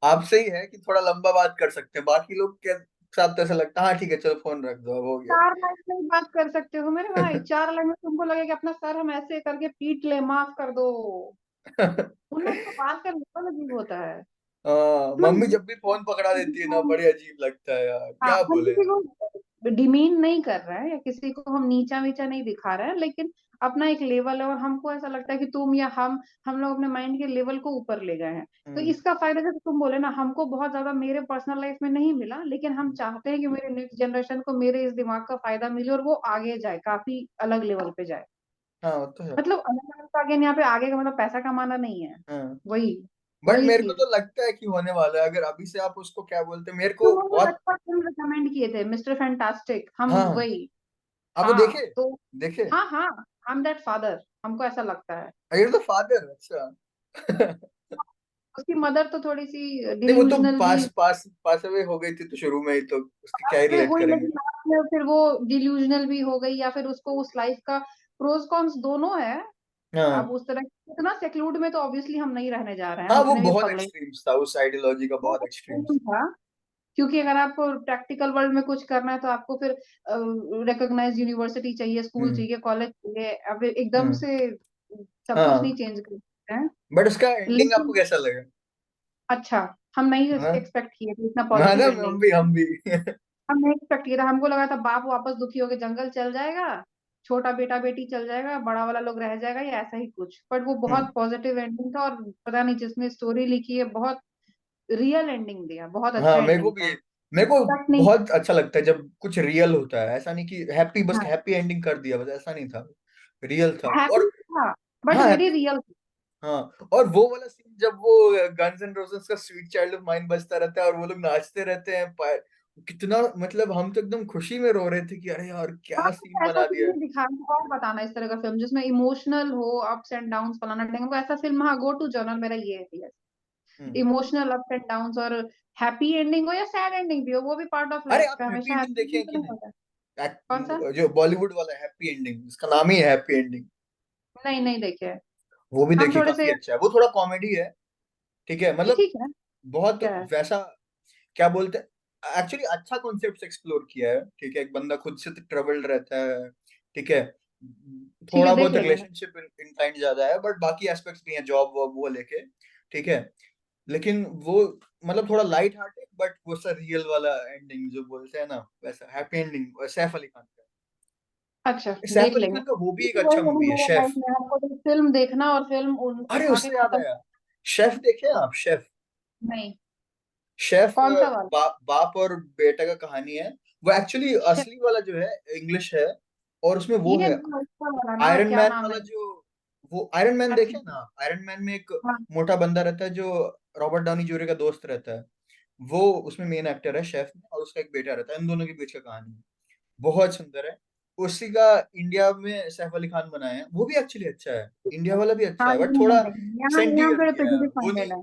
आपसे ही है कि थोड़ा लंबा बात कर सकते हैं, बाकी लोग के साथ तो ऐसा लगता है हाँ ठीक है चलो फोन रख दो अब हो गया। 4 लाइन में ही बात कर सकते हो मेरे भाई, 4 लाइन में तुमको लगे कि अपना सर हम ऐसे करके पीट ले, माफ कर दो। उन लोग तो बात का लेवल अजीब होता है। हाँ, मम्मी जब भी फोन पकड़ा देती है ना हम, बड़े अजीब लगता है यार, हाँ, क्या हम बोले किसी यार। को डिमीन नहीं कर रहे हैं या किसी को हम नीचा वीचा नहीं दिखा रहे हैं, लेकिन अपना एक लेवल है, और हमको ऐसा लगता है कि तुम या हम लोग अपने माइंड के लेवल को ऊपर ले गए हैं। तो हम्म। इसका फायदा, जैसे तुम बोले ना, हमको बहुत ज्यादा मेरे पर्सनल लाइफ में नहीं मिला, लेकिन हम चाहते हैं कि मेरे नेक्स्ट जनरेशन को मेरे इस दिमाग का फायदा मिले और वो आगे जाए, काफी अलग लेवल पे जाए। हाँ वो तो है। मतलब अलग लेवल पे आगे, यहाँ पे आगे का मतलब पैसा कमाना नहीं है, हाँ वही बट वही मेरे को चीज। तो लगता है कि होने वाला है, अगर अभी से आप उसको क्या बोलते हैं मेरे को तुम वो एक बहुत। अच्छा फिल्म रिकमेंड किए थे, मिस्टर फैंटास्टिक, हम हाँ वही। आप वो हाँ देखे तो, देखे। हाँ हाँ, आई एम दैट फादर, हमको ऐसा लगता है। ये तो फादर अच्छा। उसकी मदर तो थोड़ी सी नहीं वो तो डिल्यूजनल भी, पास अवे हो गई थी तो शुरू में ही, तो उसकी क्या ही फिर रिलेट वही, करेंगे। लेकिन लास्ट में फिर वो डिल्यूजनल भी हो गई, या फिर उसको उस लाइफ का प्रोज कॉन्स दोनों है। अब हाँ। उस तरह इतना सेक्लूड में तो ऑब्वियसली हम नहीं रहने जा रहे हैं, हाँ वो उतने भी बहुत पगले। एक्सट्रीम्स था, उस आइडियोलॉजी का वो बहुत एक्सट्रीम एक्सट्रीम्स। था, क्योंकि अगर आपको प्रैक्टिकल वर्ल्ड में कुछ करना है तो आपको फिर रिकॉग्नाइज यूनिवर्सिटी चाहिए, स्कूल हम्म। चाहिए, कॉलेज चाहिए, अब एकदम हम्म। से सब कुछ नहीं हाँ चेंज कर सकते हैं। बट उसका एंडिंग आपको लेकिन कैसा लगा। अच्छा, हम नहीं हाँ। एक्सपेक्ट किए थे इतना हाँ ना पॉजिटिव हम एंडिंग। भी हम भी। हम नहीं एक्सपेक्ट किया था, हमको लगा था बाप वापस दुखी होकर जंगल चल जाएगा, छोटा बेटा बेटी चल जाएगा, बड़ा वाला लोग रह जाएगा, या ऐसा ही कुछ, बट वो हम्म। बहुत पॉजिटिव एंडिंग था, और पता नहीं जिसने स्टोरी लिखी है बहुत रियल एंडिंग दिया, बहुत अच्छा हाँ मेरे को एंडिंग भी, था। मेरे को एक्सपेक्ट नहीं बहुत अच्छा लगता है जब कुछ रियल होता है, ऐसा नहीं कि हैप्पी बस किया। हैप्पी एंडिंग कर दिया बस, ऐसा नहीं था, रियल था। हैप्पी और था, बट हाँ वेरी हैप्पी। रियल। हाँ और वो वाला सीन जब वो गन्स एंड रोजेस का स्वीट चाइल्ड ऑफ माइन बजता रहता है और वो लोग नाचते रहते हैं कितना मतलब हम तो एकदम खुशी में रो रहे थे कि अरे यार हाँ, क्या सीन तो ऐसा बना दिया फिल्म है। नहीं दिखाना, और बताना इस तरह का फिल्म जिसमें इमोशनल हो, अप्स एंड डाउन्स, फलाना ढेंगा, ऐसा फिल्म, हाँ, गो टू जर्नल मेरा ये है। हम्म। इमोशनल अप्स एंड डाउन्स, और हैप्पी एंडिंग हो या सैड एंडिंग भी हो, वो भी पार्ट ऑफ अरे लाइफ आप है, हैप्पी हमेशा एंडिंग हैप्पी देखे एंडिंग हैं तो कि नहीं होता। नहीं। कौन सा? जो बॉलीवुड वाला हैप्पी एंडिंग, इसका नाम ही है हैप्पी एंडिंग। नहीं, नहीं देखे है। वो भी हम देखिए थोड़े काफी से, अच्छा है, वो थोड़ा कॉमेडी है। ठीक है नहीं मतलब ठीक है, बहुत क्या है। वैसा क्या बोलते हैं, एक्चुअली अच्छा कॉन्सेप्ट एक्सप्लोर किया है। ठीक है एक बंदा खुद से ट्रबल्ड रहता है। ठीक है ठीक है, थोड़ा देख बहुत लेंगे। रिलेशनशिप इंक्लाइंड ज्यादा है बट बाकी एस्पेक्ट्स भी हैं जॉब वॉब वो लेके। ठीक है लेकिन वो मतलब थोड़ा लाइट हार्टेड बट वो सा रियल वाला एंडिंग जो बोलते हैं ना वैसा हैप्पी एंडिंग सैफ अली खान अच्छा, का, सैफ देख अली लेंगे। खान का वो भी एक वही अच्छा है ना, मूवी है मेरा लाइफ शेफ। में हमको तो फिल्म देखना और फिल्म अरे उठा के उससे याद खत्म। आया, शेफ देखे हैं आप शेफ। नहीं। शेफ कौन सा वाला? बाप और बेटा का कहानी है। वो एक्चुअली अच्छा, असली वाला जो है इंग्लिश है और उसमें वो ये है वो उसका वाला ना, आयरन क्या मैन नाम वाला है? जो, वो आयरन मैन अच्छा, देखे ना, आयरन मैन में एक हाँ, मोटा बंदा रहता है जो रॉबर्ट डाउनी जूनियर का दोस्त रहता है, वो उसमें मेन एक्टर है शेफ में, और उसका एक बेटा रहता है, इन दोनों के बीच का कहानी है, बहुत सुंदर है। उसी का इंडिया में सैफ अली खान बनाया है, वो भी एक्चुअली अच्छा है, इंडिया वाला भी अच्छा हाँ, है ये बट नहीं थोड़ा देखेंगे, यहाँ सेंटी यहाँ कर पे दिया है प्रेजुडिस वो नहीं। फंडेड है।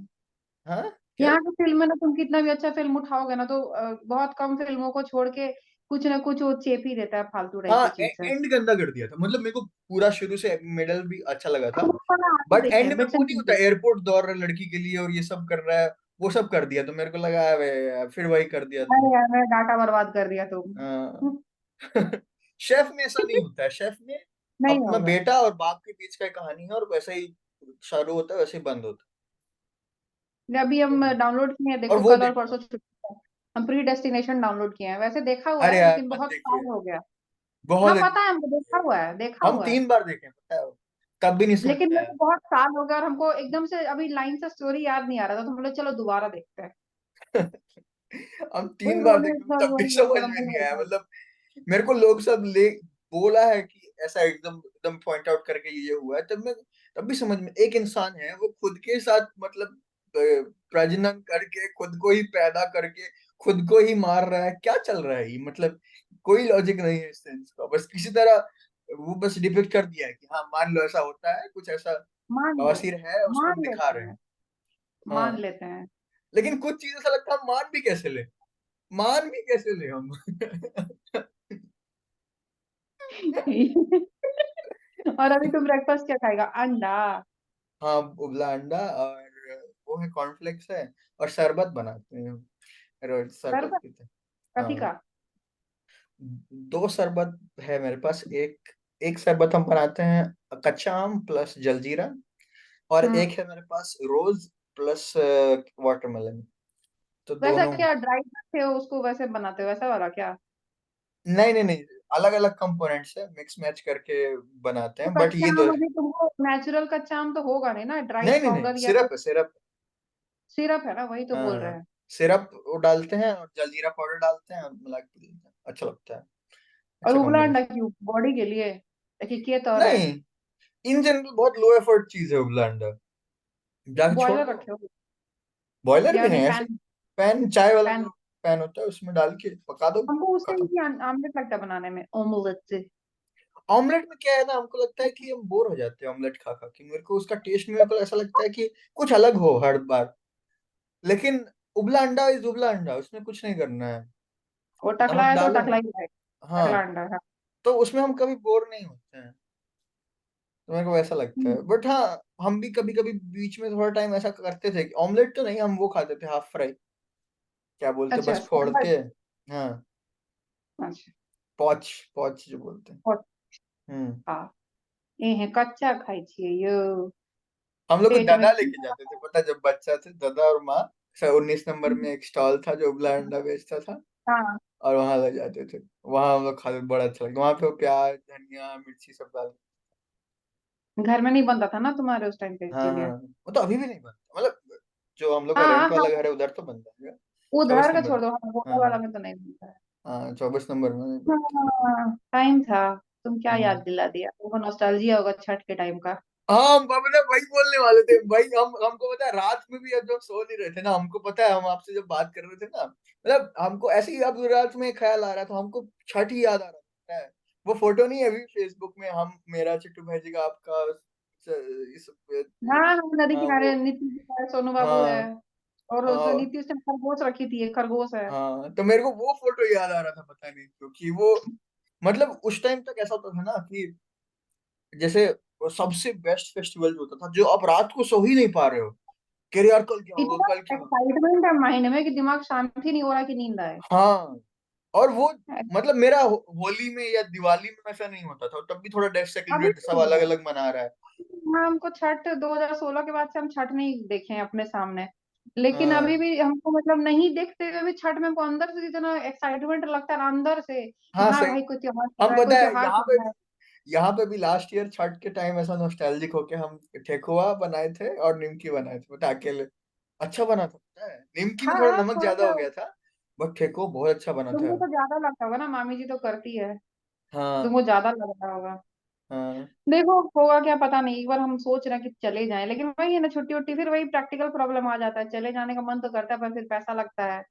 हाँ क्या। यहाँ की फिल्म में ना, तुम कितना भी अच्छा फिल्म उठाओगे ना, तो बहुत कम फिल्मों को छोड़ के कुछ ना कुछ वो चेप ही देता है फालतू टाइप हाँ, की चीज से। एंड गंदा कर दिया था, मतलब मेरे को पूरा शुरू से मिडल भी अच्छा लगा था, हम लोग ना आगे बट देखे एंड हैं, में बिट्स वो एंड नहीं होता, पीसेस। एयरपोर्ट दौड़ रहा है लड़की के लिए और ये सब कर रहा है, वो सब कर दिया तो मेरे को लगा अबे फिर वही कर दिया अरे तुम। यार मेरा डाटा बर्बाद कर दिया हाँ। तुम। शेफ में ऐसा नहीं होता है, शेफ में नहीं अपना होगा। बेटा और बाप के बीच का कहानी है, और वैसे ही शुरू होता है वैसे ही बंद होता अभी हम है। डाउनलोड किए हैं, और देखो वो कल और देखता परसों हूँ। छुट्टी है। हम प्री डेस्टिनेशन डाउनलोड किए हैं, वैसे देखा हुआ अरे है यार लेकिन मत बहुत देखिए, साल हो गया। हाँ बहुत पता अजीब है, हमको देखा है। हुआ है, देखा हम हुआ है। 3 बार देखे पता है, तब भी नहीं समझ लेकिन में मेरे आया। को बहुत साल हो गया और हमको एकदम से अभी लाइन से स्टोरी याद नहीं आ रहा था, तो हम बोले चलो दोबारा देखते हैं। हम वही 3 बार रोने देखे चल तब भी वही समझ थोड़ा में मूड नहीं आया, होता है। मतलब मेरे को लोग सब ले बोला है कि ऐसा एकदम एकदम पॉइंट आउट करके ये हुआ है, तब भी समझ में, एक इंसान है वो खुद के साथ मतलब प्रजनन करके खुद को ही पैदा करके खुद को ही मार रहा है, क्या चल रहा है ये, मतलब कोई लॉजिक नहीं है इस सेंस का, बस किसी तरह वो बस डिपिक्ट कर दिया है कि हाँ मान लो ऐसा होता है, कुछ ऐसा मान लो, बवासीर है, उसको हम मान दिखा लेते रहे हैं, हैं। हाँ, मान लेते हैं। लेकिन कुछ चीजें ऐसा लगता है हम मान भी कैसे ले, मान भी कैसे ले हम। और अभी तुम ब्रेकफास्ट क्या खाएगा, अंडा? हाँ, उबला अंडा और वो है कॉर्नफ्लेक्स है, और शरबत बनाते हैं, रोज शरबत शरबत? पीते हैं। कथी हाँ, का? 2 शरबत है मेरे पास, एक एक शरबत हम बनाते हैं कच्चा आम प्लस जलजीरा, और हम्म। एक है मेरे पास रोज प्लस वाटरमेलन, तो वैसा दोनों। क्या ड्राई करते हो उसको वैसे बनाते हो, वैसा वाला क्या? नहीं नहीं नहीं, अलग अलग कंपोनेंट्स है, मिक्स मैच करके बनाते तो हैं, बट कच्चा ये दो। आम अभी तुमको नेचुरल कच्चा आम तो होगा नहीं ना, ड्राई नहीं नहीं नहीं, पाउडर या सिरप तो है सिरप। सिरप है ना, वही तो बोल रहे हाँ, हैं। सिरप वो डालते हैं और जलजीरा पाउडर डालते हैं और मिला के पी लेते हैं, अच्छा लगता है, और अच्छा उबला अंडा कॉम्बिनेशन। क्यों, बॉडी के लिए? देखिए के तो है। नहीं, इन जनरल बहुत लो एफर्ट चीज है उबला अंडा, जाके छोड़ बॉयलर दो। रखे हो? बॉयलर भी या नहीं, नहीं ऐसे पैन? पैन, चाय वाला पैन? जो पैन होता है उसमें डाल के पका दो, हमको उससे खत्म। इजी आमलेट लगता है बनाने में, ओमलेट से। ऑमलेट में क्या है ना, हमको लगता है कि हम बोर हो जाते हैं ऑमलेट खा खा के, मेरे को उसका टेस्ट में मेरे को ऐसा लगता है कि कुछ अलग हो हर बार, लेकिन उबला अंडा इज उबला अंडा, उसमें कुछ नहीं करना है, वो टकला नमक है तो डालो। टकला ही रहेगा, टकला हाँ, अंडा है। तो उसमें हम कभी बोर नहीं होते हैं, तो मेरे को ऐसा लगता हम्म। है, बट हाँ हम भी कभी कभी बीच में थोड़ा टाइम ऐसा करते थे कि ऑमलेट तो नहीं, हम वो खाते थे हाफ फ्राई, क्या बोलते अच्छा बस फोड़ सैंडविच। के। हाँ, अच्छा। पॉच, पॉच जो बोलते हैं। और हम्म। हाँ, ये है कच्चा खाई छिए यो, हम लोग को पेट में दादा लेके कीड़ा। जाते थे पता है, जब बच्चा थे दादा और माँ, 19 नंबर में एक स्टॉल था जो उबला अंडा बेचता था, हाँ, और वहां ले जाते थे, वहां हम लोग खाते थे, बड़ा अच्छा लगता, वहां पे वो प्याज धनिया मिर्ची सब डाल। घर में नहीं बनता था ना तुम्हारे उस टाइम पे, हाँ इसीलिए। हाँ, वो तो अभी भी नहीं बनता, मतलब जो हम लोग का हाँ रेंट वाला हाँ, घर है उधर तो बनता है, चौबीस उधार का नंबर छोड़ दो, हाँ हाँ वोटर वाला में तो नहीं बनता है। हाँ, 24 नंबर में नहीं बनता। हाँ टाइम था। तुम क्या याद हाँ दिला दिया, तुमको नॉस्टैल्जिया होगा छठ के टाइम का। हाँ, हम पता है वही बोलने वाले थे भाई, हमको पता है रात में भी अब जब सो नहीं रहे थे ना, हमको पता है हम आपसे जब बात कर रहे थे ना, मतलब हमको ऐसे ही अब रात में ख्याल आ रहा था, हमको छठ ही याद आ रहा था। वो फोटो नहीं है अभी फेसबुक में, हम मेरा चिट्टू भाई जी का आपका इस, हाँ हाँ, नदी हाँ वो, किनारे नीतीश है, सोनू बाबू है। हाँ और उस हाँ नीतीश ने खरगोश रखी थी, एक खरगोश है। हाँ, तो मेरे को वो फोटो याद आ रहा था, पता नहीं क्योंकि वो मतलब उस टाइम तक ऐसा होता था ना कि जैसे वो सबसे बेस्ट फेस्टिवल जो होता था, जो आप रात को सो ही नहीं पा रहे हो, कि अरे यार कल क्या होगा, इतना कल क्या होगा। एक्साइटमेंट है माइंड में कि दिमाग शांति नहीं हो रहा कि नींद आए। हाँ, और वो मतलब मेरा होली में या दिवाली में ऐसा नहीं होता था, तब भी थोड़ा अभी डेस्टिनेट सब भी अलग है। अलग मना रहा है। हाँ, हमको छठ 2016 के बाद से हम छठ नहीं देखे हैं अपने सामने। लेकिन अभी हाँ भी हमको मतलब नहीं देखते हुए भी छठ में हमको अंदर से जितना एक्साइटमेंट लगता है ना, अंदर से कि हाँ, हाँ सही। भाई कोई त्योहार चल हम रहा है, कोई पता है त्योहार चल रहा है। यहाँ पे भी लास्ट ईयर छठ के टाइम ऐसा नॉस्टैल्जिक होके हम ठेकुआ बनाए थे और निमकी बनाए थे, पता है, अकेले, अच्छा बना था पता है, निमकी में हाँ थोड़ा हाँ, नमक थोड़ा ज्यादा सा। हो गया था, बट ठेकुआ बहुत अच्छा बना था। तुमको तो ज्यादा लगता होगा ना, मामी जी तो करती है, हाँ तुमको ज्यादा लग रहा होगा। हाँ, देखो होगा क्या पता नहीं, एक बार हम सोच रहे हैं कि चले जाएं, लेकिन वही है ना, छुट्टी उट्टी फिर वही प्रैक्टिकल प्रॉब्लम आ जाता है, चले जाने का मन तो करता है पर फिर पैसा लगता है।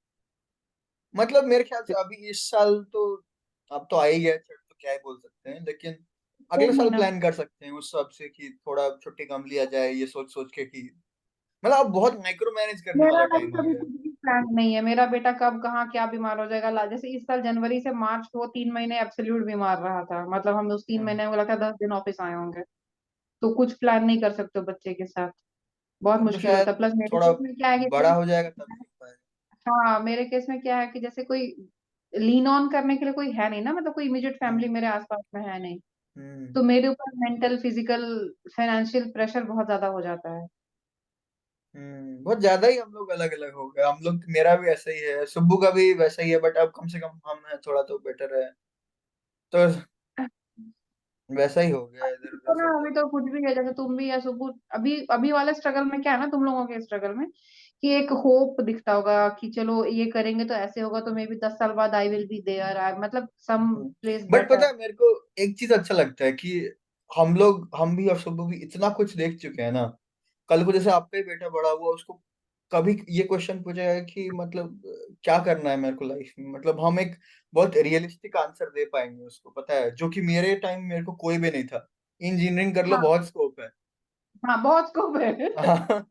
मतलब मेरे ख्याल से अभी इस साल तो अब तो आ ही गया छठ, तो क्या ही बोल सकते हैं, लेकिन अगले एक साल महीना। प्लान कर सकते हैं उस हिसाब से कि थोड़ा छुट्टी कम लिया जाए, ये सोच सोच के कि मतलब अब बहुत माइक्रो मैनेज करने मेरा वाला कभी टाइम आ कभी गया है। प्लान नहीं है मेरा बेटा कब कहाँ क्या बीमार हो जाएगा। जैसे इस साल जनवरी से मार्च वो 3 महीने एब्सोल्यूट बीमार रहा था, मतलब हम उस तीन हाँ, महीने में लगता है 10 दिन ऑफिस आए होंगे। तो कुछ प्लान नहीं कर सकते हो बच्चे के साथ, बहुत अब तो मुश्किल होता शायद है। प्लस मेरे थोड़ा केस में क्या है कि बड़ा कोई, हो जाएगा तब देख पाएगा। हाँ मेरे केस में क्या है कि जैसे कोई लीन ऑन करने के लिए कोई है नहीं ना, मतलब कोई इमीडिएट फैमिली हम्म। मेरे आसपास में है नहीं। हम्म। तो मेरे ऊपर मेंटल फिजिकल फाइनेंशियल प्रेशर बहुत ज्यादा हो जाता है। बहुत ज्यादा ही हम लोग अलग अलग हो गए। हम लोग, मेरा भी ऐसा ही है, सुब्बू का भी वैसा ही है, बट अब कम से कम हम हैं थोड़ा तो बेटर है। तो वैसा ही हो गया इधर तो उधर ना सब अभी जगह। तो कुछ भी है, जैसे तुम भी या सुबह अभी अभी वाले स्ट्रगल में क्या है ना, तुम लोगों के स्ट्रगल में कि एक होप दिखता होगा कि चलो ये करेंगे तो ऐसे होगा, तो मे बी 10 साल बाद आई विल बी देयर, मतलब सम प्लेस बट बेटर। पता है मेरे को एक चीज अच्छा लगता है कि हम भी और सुब्बू भी इतना कुछ देख चुके हैं ना। कल को जैसे आपका ही बेटा बड़ा हुआ, उसको कभी ये क्वेश्चन पूछेगा कि मतलब क्या करना है मेरे को लाइफ में, मतलब हम एक बहुत रियलिस्टिक आंसर दे पाएंगे उसको, पता है, जो कि मेरे टाइम मेरे को कोई भी नहीं था। इंजीनियरिंग कर लो, हाँ बहुत स्कोप है। हाँ बहुत स्कोप है। हाँ।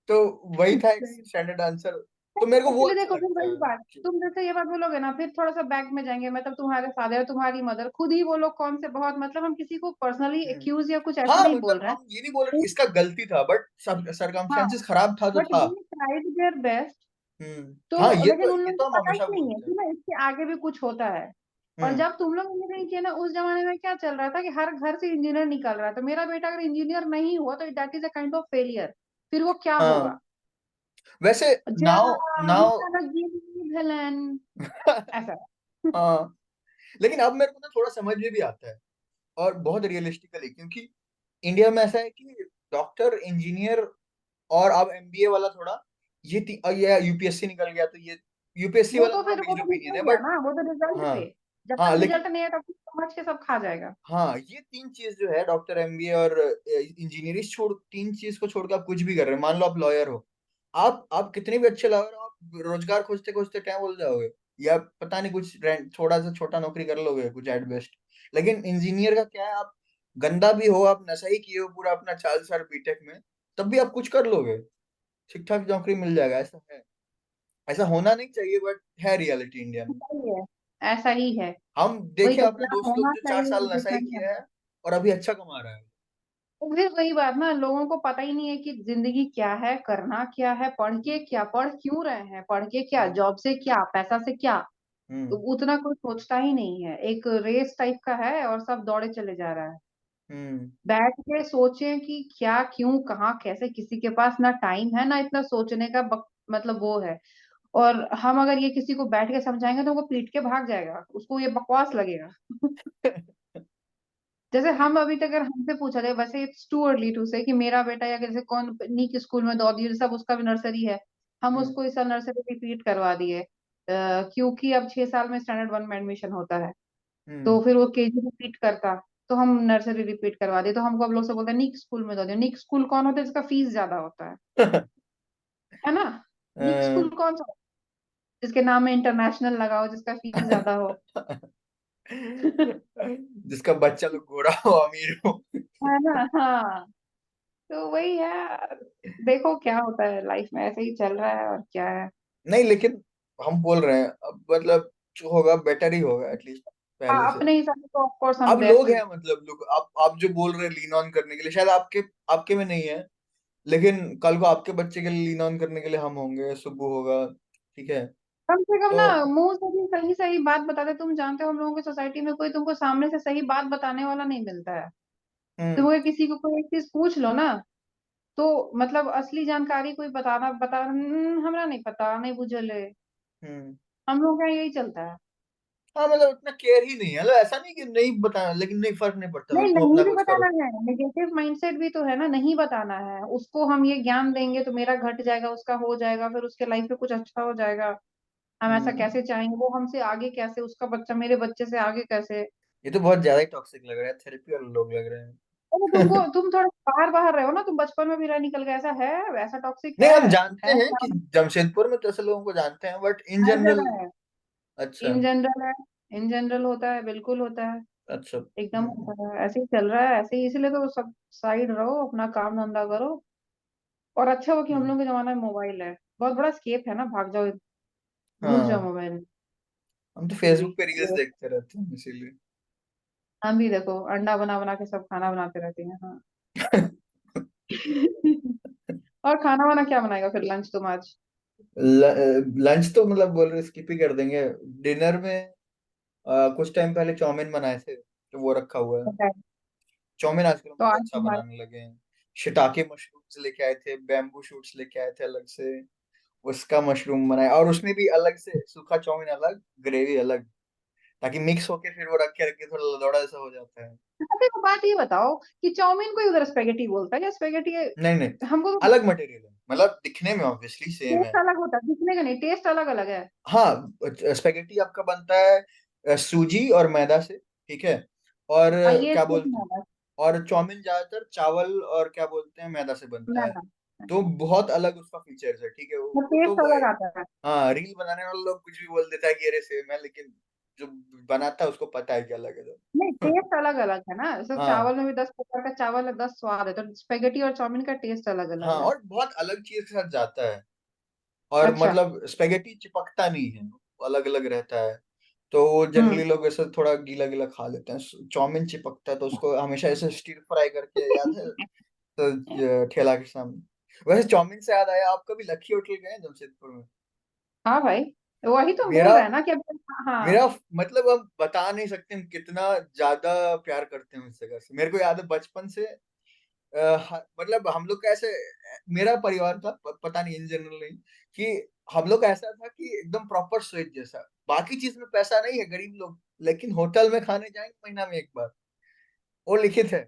तो वही था एक स्टैंडर्ड आंसर। तो मेरे को वो एक्चुअली अच्छा देखो फिर लगता वही है बात, कि तुम जैसे ये बात बोलोगे ना फिर थोड़ा सा बैक में जाएंगे, मतलब तुम्हारे फादर तुम्हारी मदर खुद ही वो लोग कौन से बहुत, मतलब हम किसी को पर्सनली हम्म, एक्यूज या कुछ ऐसे हाँ नहीं बोल मतलब रहे हम ये नहीं बोल रहे हैं। कि इसका गलती था, बट सब हाँ सरकमस्टेंसेस खराब था तो बट था। They tried their best. हाँ, तो लेकिन उन ये लोगों तो को हम पता हमेशा ही नहीं है बोलते कि हैं। ना इसके आगे भी कुछ होता है। और हम्म। जब तुम लोग इंजीनियरिंग किए ना उस जमाने में क्या चल रहा था कि हर घर से इंजीनियर निकल रहा था, तो मेरा बेटा अगर इंजीनियर नहीं हुआ तो that is a kind of failure. फिर वो क्या होगा? हाँ, वैसे जा नाउ नाउ लगी विलन, ऐसा। हाँ, लेकिन अब मेरे को ना थोड़ा समझ में भी आता है, और बहुत रियलिस्टिकली, क्योंकि इंडिया में ऐसा है कि डॉक्टर, इंजीनियर और अब एमबीए वाला थोड़ा, ये यूपीएससी निकल गया तो ये यूपीएससी वो वाला तो थोड़ा फिर वो मेजर तो ओपिनियन निकल है, गया बट ना, वो तो रिजल्ट हाँ। पे। जब हाँ तक लेकिन रिजल्ट नहीं है तब तक समझ के सब खा जाएगा। हाँ, ये तीन चीज जो है, डॉक्टर, एमबीए और इंजीनियरिंग, छोड़ तीन चीज को छोड़ के आप कुछ भी कर रहे हैं, मान लो आप लॉयर हो, आप कितने भी अच्छे लॉयर हो, आप रोजगार खोजते खोजते क्या बोल जाओगे, या पता नहीं कुछ थोड़ा सा छोटा नौकरी कर लोगे कुछ एट बेस्ट। लेकिन इंजीनियर का क्या है, आप गंदा भी हो, आप नशा ही किए हो पूरा अपना 4 साल बीटेक में, तब भी आप कुछ कर लोगे, ठीक ठाक नौकरी मिल जाएगा, ऐसा है। ऐसा होना नहीं चाहिए, बट है रियलिटी इंडिया में। सही है, ऐसा ही है। हम वही देखे तो अपने क्या दोस्त लोग होना जो चार चाहिए साल नशा ही डिपेंड किया करता है और अभी अच्छा कमा रहा है। है। फिर वही बात ना, लोगों को पता ही नहीं है कि जिंदगी क्या है, करना क्या है, पढ़ के क्या, पढ़ क्यों रहे हैं, पढ़ के क्या, हम्म। जॉब से क्या, पैसा से क्या। तो हम्म। उतना कोई सोचता ही नहीं है, एक रेस टाइप का है और सब दौड़े चले जा रहा है। हम्म। बैठ के सोचें कि क्या क्यों कहाँ कैसे, किसी के पास ना टाइम है ना इतना सोचने का मतलब वो है। और हम अगर ये किसी को बैठ के समझाएंगे तो वो पीट के भाग जाएगा, उसको ये बकवास लगेगा। जैसे हम अभी तक अगर हमसे पूछा जाए, वैसे इट्स टू अर्ली टू से कि मेरा बेटा या जैसे कौन नीक स्कूल में दो दिए, सब उसका भी नर्सरी है, हम हम्म। उसको इस साल नर्सरी रिपीट करवा दिए। क्योंकि अब 6 साल में स्टैंडर्ड 1 में एडमिशन होता है, तो हम्म। फिर वो केजी रिपीट करता, तो हम नर्सरी रिपीट करवा दिए। तो हमको अब लोग से बोलते हैं नीक स्कूल में दो दियो। नीक स्कूल कौन होता है जिसका फीस ज्यादा होता है ना? नीक अ, स्कूल कौन सा, जिसके नाम में इंटरनेशनल लगा हो, जिसका फीस ज्यादा हो। जिसका बच्चा लोग गोरा हो, अमीर हो। है ना? हाँ। तो वही है, देखो क्या होता है लाइफ में, ऐसे ही चल रहा है और क्या है। नहीं, लेकिन हम बोल रहे हैं अब, मतलब जो होगा बेटर ही होगा एटलीस्ट पहले हाँ से। अपने हिसाब से तो ऑफ कोर्स हम अब लोग बेस्ट। हैं, मतलब लोग, आप जो बोल रहे हैं लीन ऑन करने के लिए, शायद आपके आपके में नहीं है, लेकिन कल को आपके बच्चे के लिए लीन ऑन करने के लिए हम होंगे, सुब्बू होगा, ठीक है। कम से कम तो ना मुंह से भी सही सही बात बताते। तुम जानते हो हम लोगों की सोसाइटी में कोई तुमको सामने से सही बात बताने वाला नहीं मिलता है। तुम हम्म। अगर किसी को कोई एक चीज पूछ लो ना, तो मतलब असली जानकारी कोई हमरा नहीं पता, नहीं बुझले। हम्म। हम लोग का यही चलता है। हाँ, मतलब उतना केयर ही नहीं है, मतलब ऐसा नहीं कि नहीं बताना, लेकिन नहीं, फर्क नहीं पड़ता भाई, नहीं तुम नहीं अपना भी कुछ बताना करो। है, नेगेटिव माइंडसेट भी तो है ना, नहीं बताना है उसको। हम ये ज्ञान देंगे तो मेरा घट जाएगा, उसका हो जाएगा, फिर उसके लाइफ में कुछ अच्छा हो जाएगा। हम ऐसा हम्म। कैसे चाहेंगे, वो हमसे आगे कैसे, उसका बच्चा मेरे बच्चे से आगे कैसे। ये तो बहुत ज्यादा ही टॉक्सिक लग रहा है, थेरेपी वाले लोग लग रहे अरे तुमको, हैं। तुम थोड़ा बाहर बाहर रहे हो ना, तुम बचपन में भी रह निकल गए, ऐसा है, वैसा टॉक्सिक नहीं, हम जानते है हैं कि जमशेदपुर में तो ऐसे लोगों को जानते हैं, बट इन हर जनरल। जगह है। अच्छा। इन जनरल है, इन जनरल होता है, बिल्कुल होता है। अच्छा। एकदम होता है, ऐसे ही चल रहा है, ऐसे ही, इसलिए तो सब साइड रहो, अपना काम धंधा करो। और अच्छा हुआ कि हम हम्म, लोग के जमाना में मोबाइल है, बहुत बड़ा स्केप है ना, भाग जाओ, घुस जाओ हाँ, मोबाइल में। हम तो जी। फेसबुक पे रील्स देखते रहते हैं इसीलिए। हम भी देखो अंडा बना बना के सब खाना बनाते रहते हैं, हाँ। और खाना वाना क्या बनाएगा फिर लंच तुम आज? लंच तो मतलब बोल रहे स्किप ही कर देंगे। डिनर में कुछ टाइम पहले चाउमीन बनाए थे, तो वो रखा हुआ है। बताए। चाउमीन आजकल हम तो लोग आज अच्छा तुम्हारे बनाने लगे हैं। शिटाके मशरूम्स लेके आए थे, बैम्बू शूट्स लेके आए थे अलग से, उसका मशरूम बनाया, और उसमें भी अलग से सूखा चाउमीन अलग, ग्रेवी अलग, ताकि मिक्स होके फिर वो रख के थोड़ा लदौड़ा सा हो जाता है। अच्छा, एक बात ये बताओ कि चाउमीन को उधर स्पेगेटी बोलता है क्या? स्पेगेटी नहीं नहीं, हमको तो अलग मटेरियल है, मतलब दिखने में ऑब्वियसली सेम है। टेस्ट अलग होता है, दिखने का नहीं, टेस्ट अलग अलग है। हाँ, स्पेगेटी आपका बनता है सूजी और मैदा से, ठीक है। और ये क्या टेस्ट बोलते हैं, मैदा। और चाउमीन ज्यादातर चावल और क्या बोलते हैं मैदा से बनता है। मैदा। तो बहुत अलग उसका फीचर्स है, ठीक है। वो वो तो टेस्ट अलग आता है। हाँ, रील बनाने वाले लोग कुछ भी बोल देता है कि अरे सेम है, लेकिन जो बनाता है उसको पता है कि अलग है नहीं, तो। टेस्ट अलग अलग है ना, जैसे हाँ चावल में भी 10 प्रकार का चावल है, 10 स्वाद है, तो स्पेगेटी और चाउमीन का टेस्ट अलग हाँ, अलग है। और बहुत अलग चीज के साथ जाता है। और अच्छा। मतलब स्पेगेटी चिपकता नहीं है, अलग अलग रहता है। तो वो हम्म। जनरली लोग ऐसे थोड़ा गीला गीला खा लेते हैं। चाउमीन चिपकता है तो उसको हमेशा ऐसे स्टीर फ्राई करके, याद है, तो ठेला के सामने। वैसे चाउमीन से याद आया, आप कभी लक्की होटल गए हैं जमशेदपुर में? हाँ भाई, वही तो हम बोल मेरा रहे हैं ना कि अभी। हाँ। मेरा मतलब हम बता नहीं सकते हम कितना ज्यादा प्यार करते हैं उस जगह से। मेरे को याद है बचपन से, मतलब हम लोग का ऐसे, मेरा परिवार था, पता नहीं इन जनरल नहीं, कि हम लोग का ऐसा था कि एकदम प्रॉपर स्वेज जैसा। बाकी चीज में पैसा नहीं है, गरीब लोग, लेकिन होटल में खाने जाएंगे महीना में एक बार, वो लिखित है।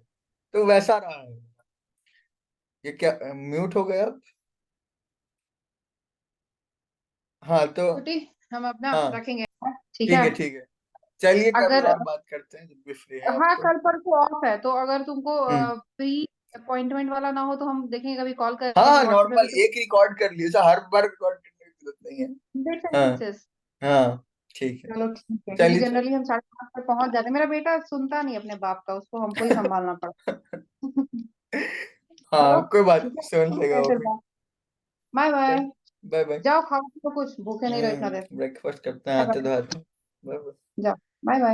तो वैसा रहा है। ये क्या म्यूट हो गया अब? हाँ तो, छुट्टी हम अपना हाँ रखेंगे। ठीक ठीक है। है, ठीक है। चलिए कभी अगर और बात करते हैं जब भी फ्री है आप हाँ, तो। कल परसों ऑफ है, तो अगर तुमको हम्म, प्री अपॉइंटमेंट वाला ना हो तो हम देखेंगे, कभी कॉल हाँ करेंगे हाँ, व्हाट्सएप पे, नॉर्मल तो एक रिकॉर्ड कर लिया, हर बार रिकॉर्ड करने की जरूरत नहीं है। बिट्स एंड हाँ पीसेस। हाँ, ठीक है। चलो ठीक है, क्योंकि चलिए जनरली हम 5:30 पे पहुंच जाते हैं, मेरा बेटा सुनता नहीं अपने बाप का, उसको हमको ही संभालना पड़ता है। चलो हाँ, कोई बात ठीक नहीं, है, सुन लेगा है वो फिर भी। Bye bye. Bye bye. जाओ खाओ तो कुछ, भूखे नहीं रहो इतना देर। ब्रेकफास्ट करते हैं बाय आते बाय। तो आते। Bye bye. जाओ। Bye bye.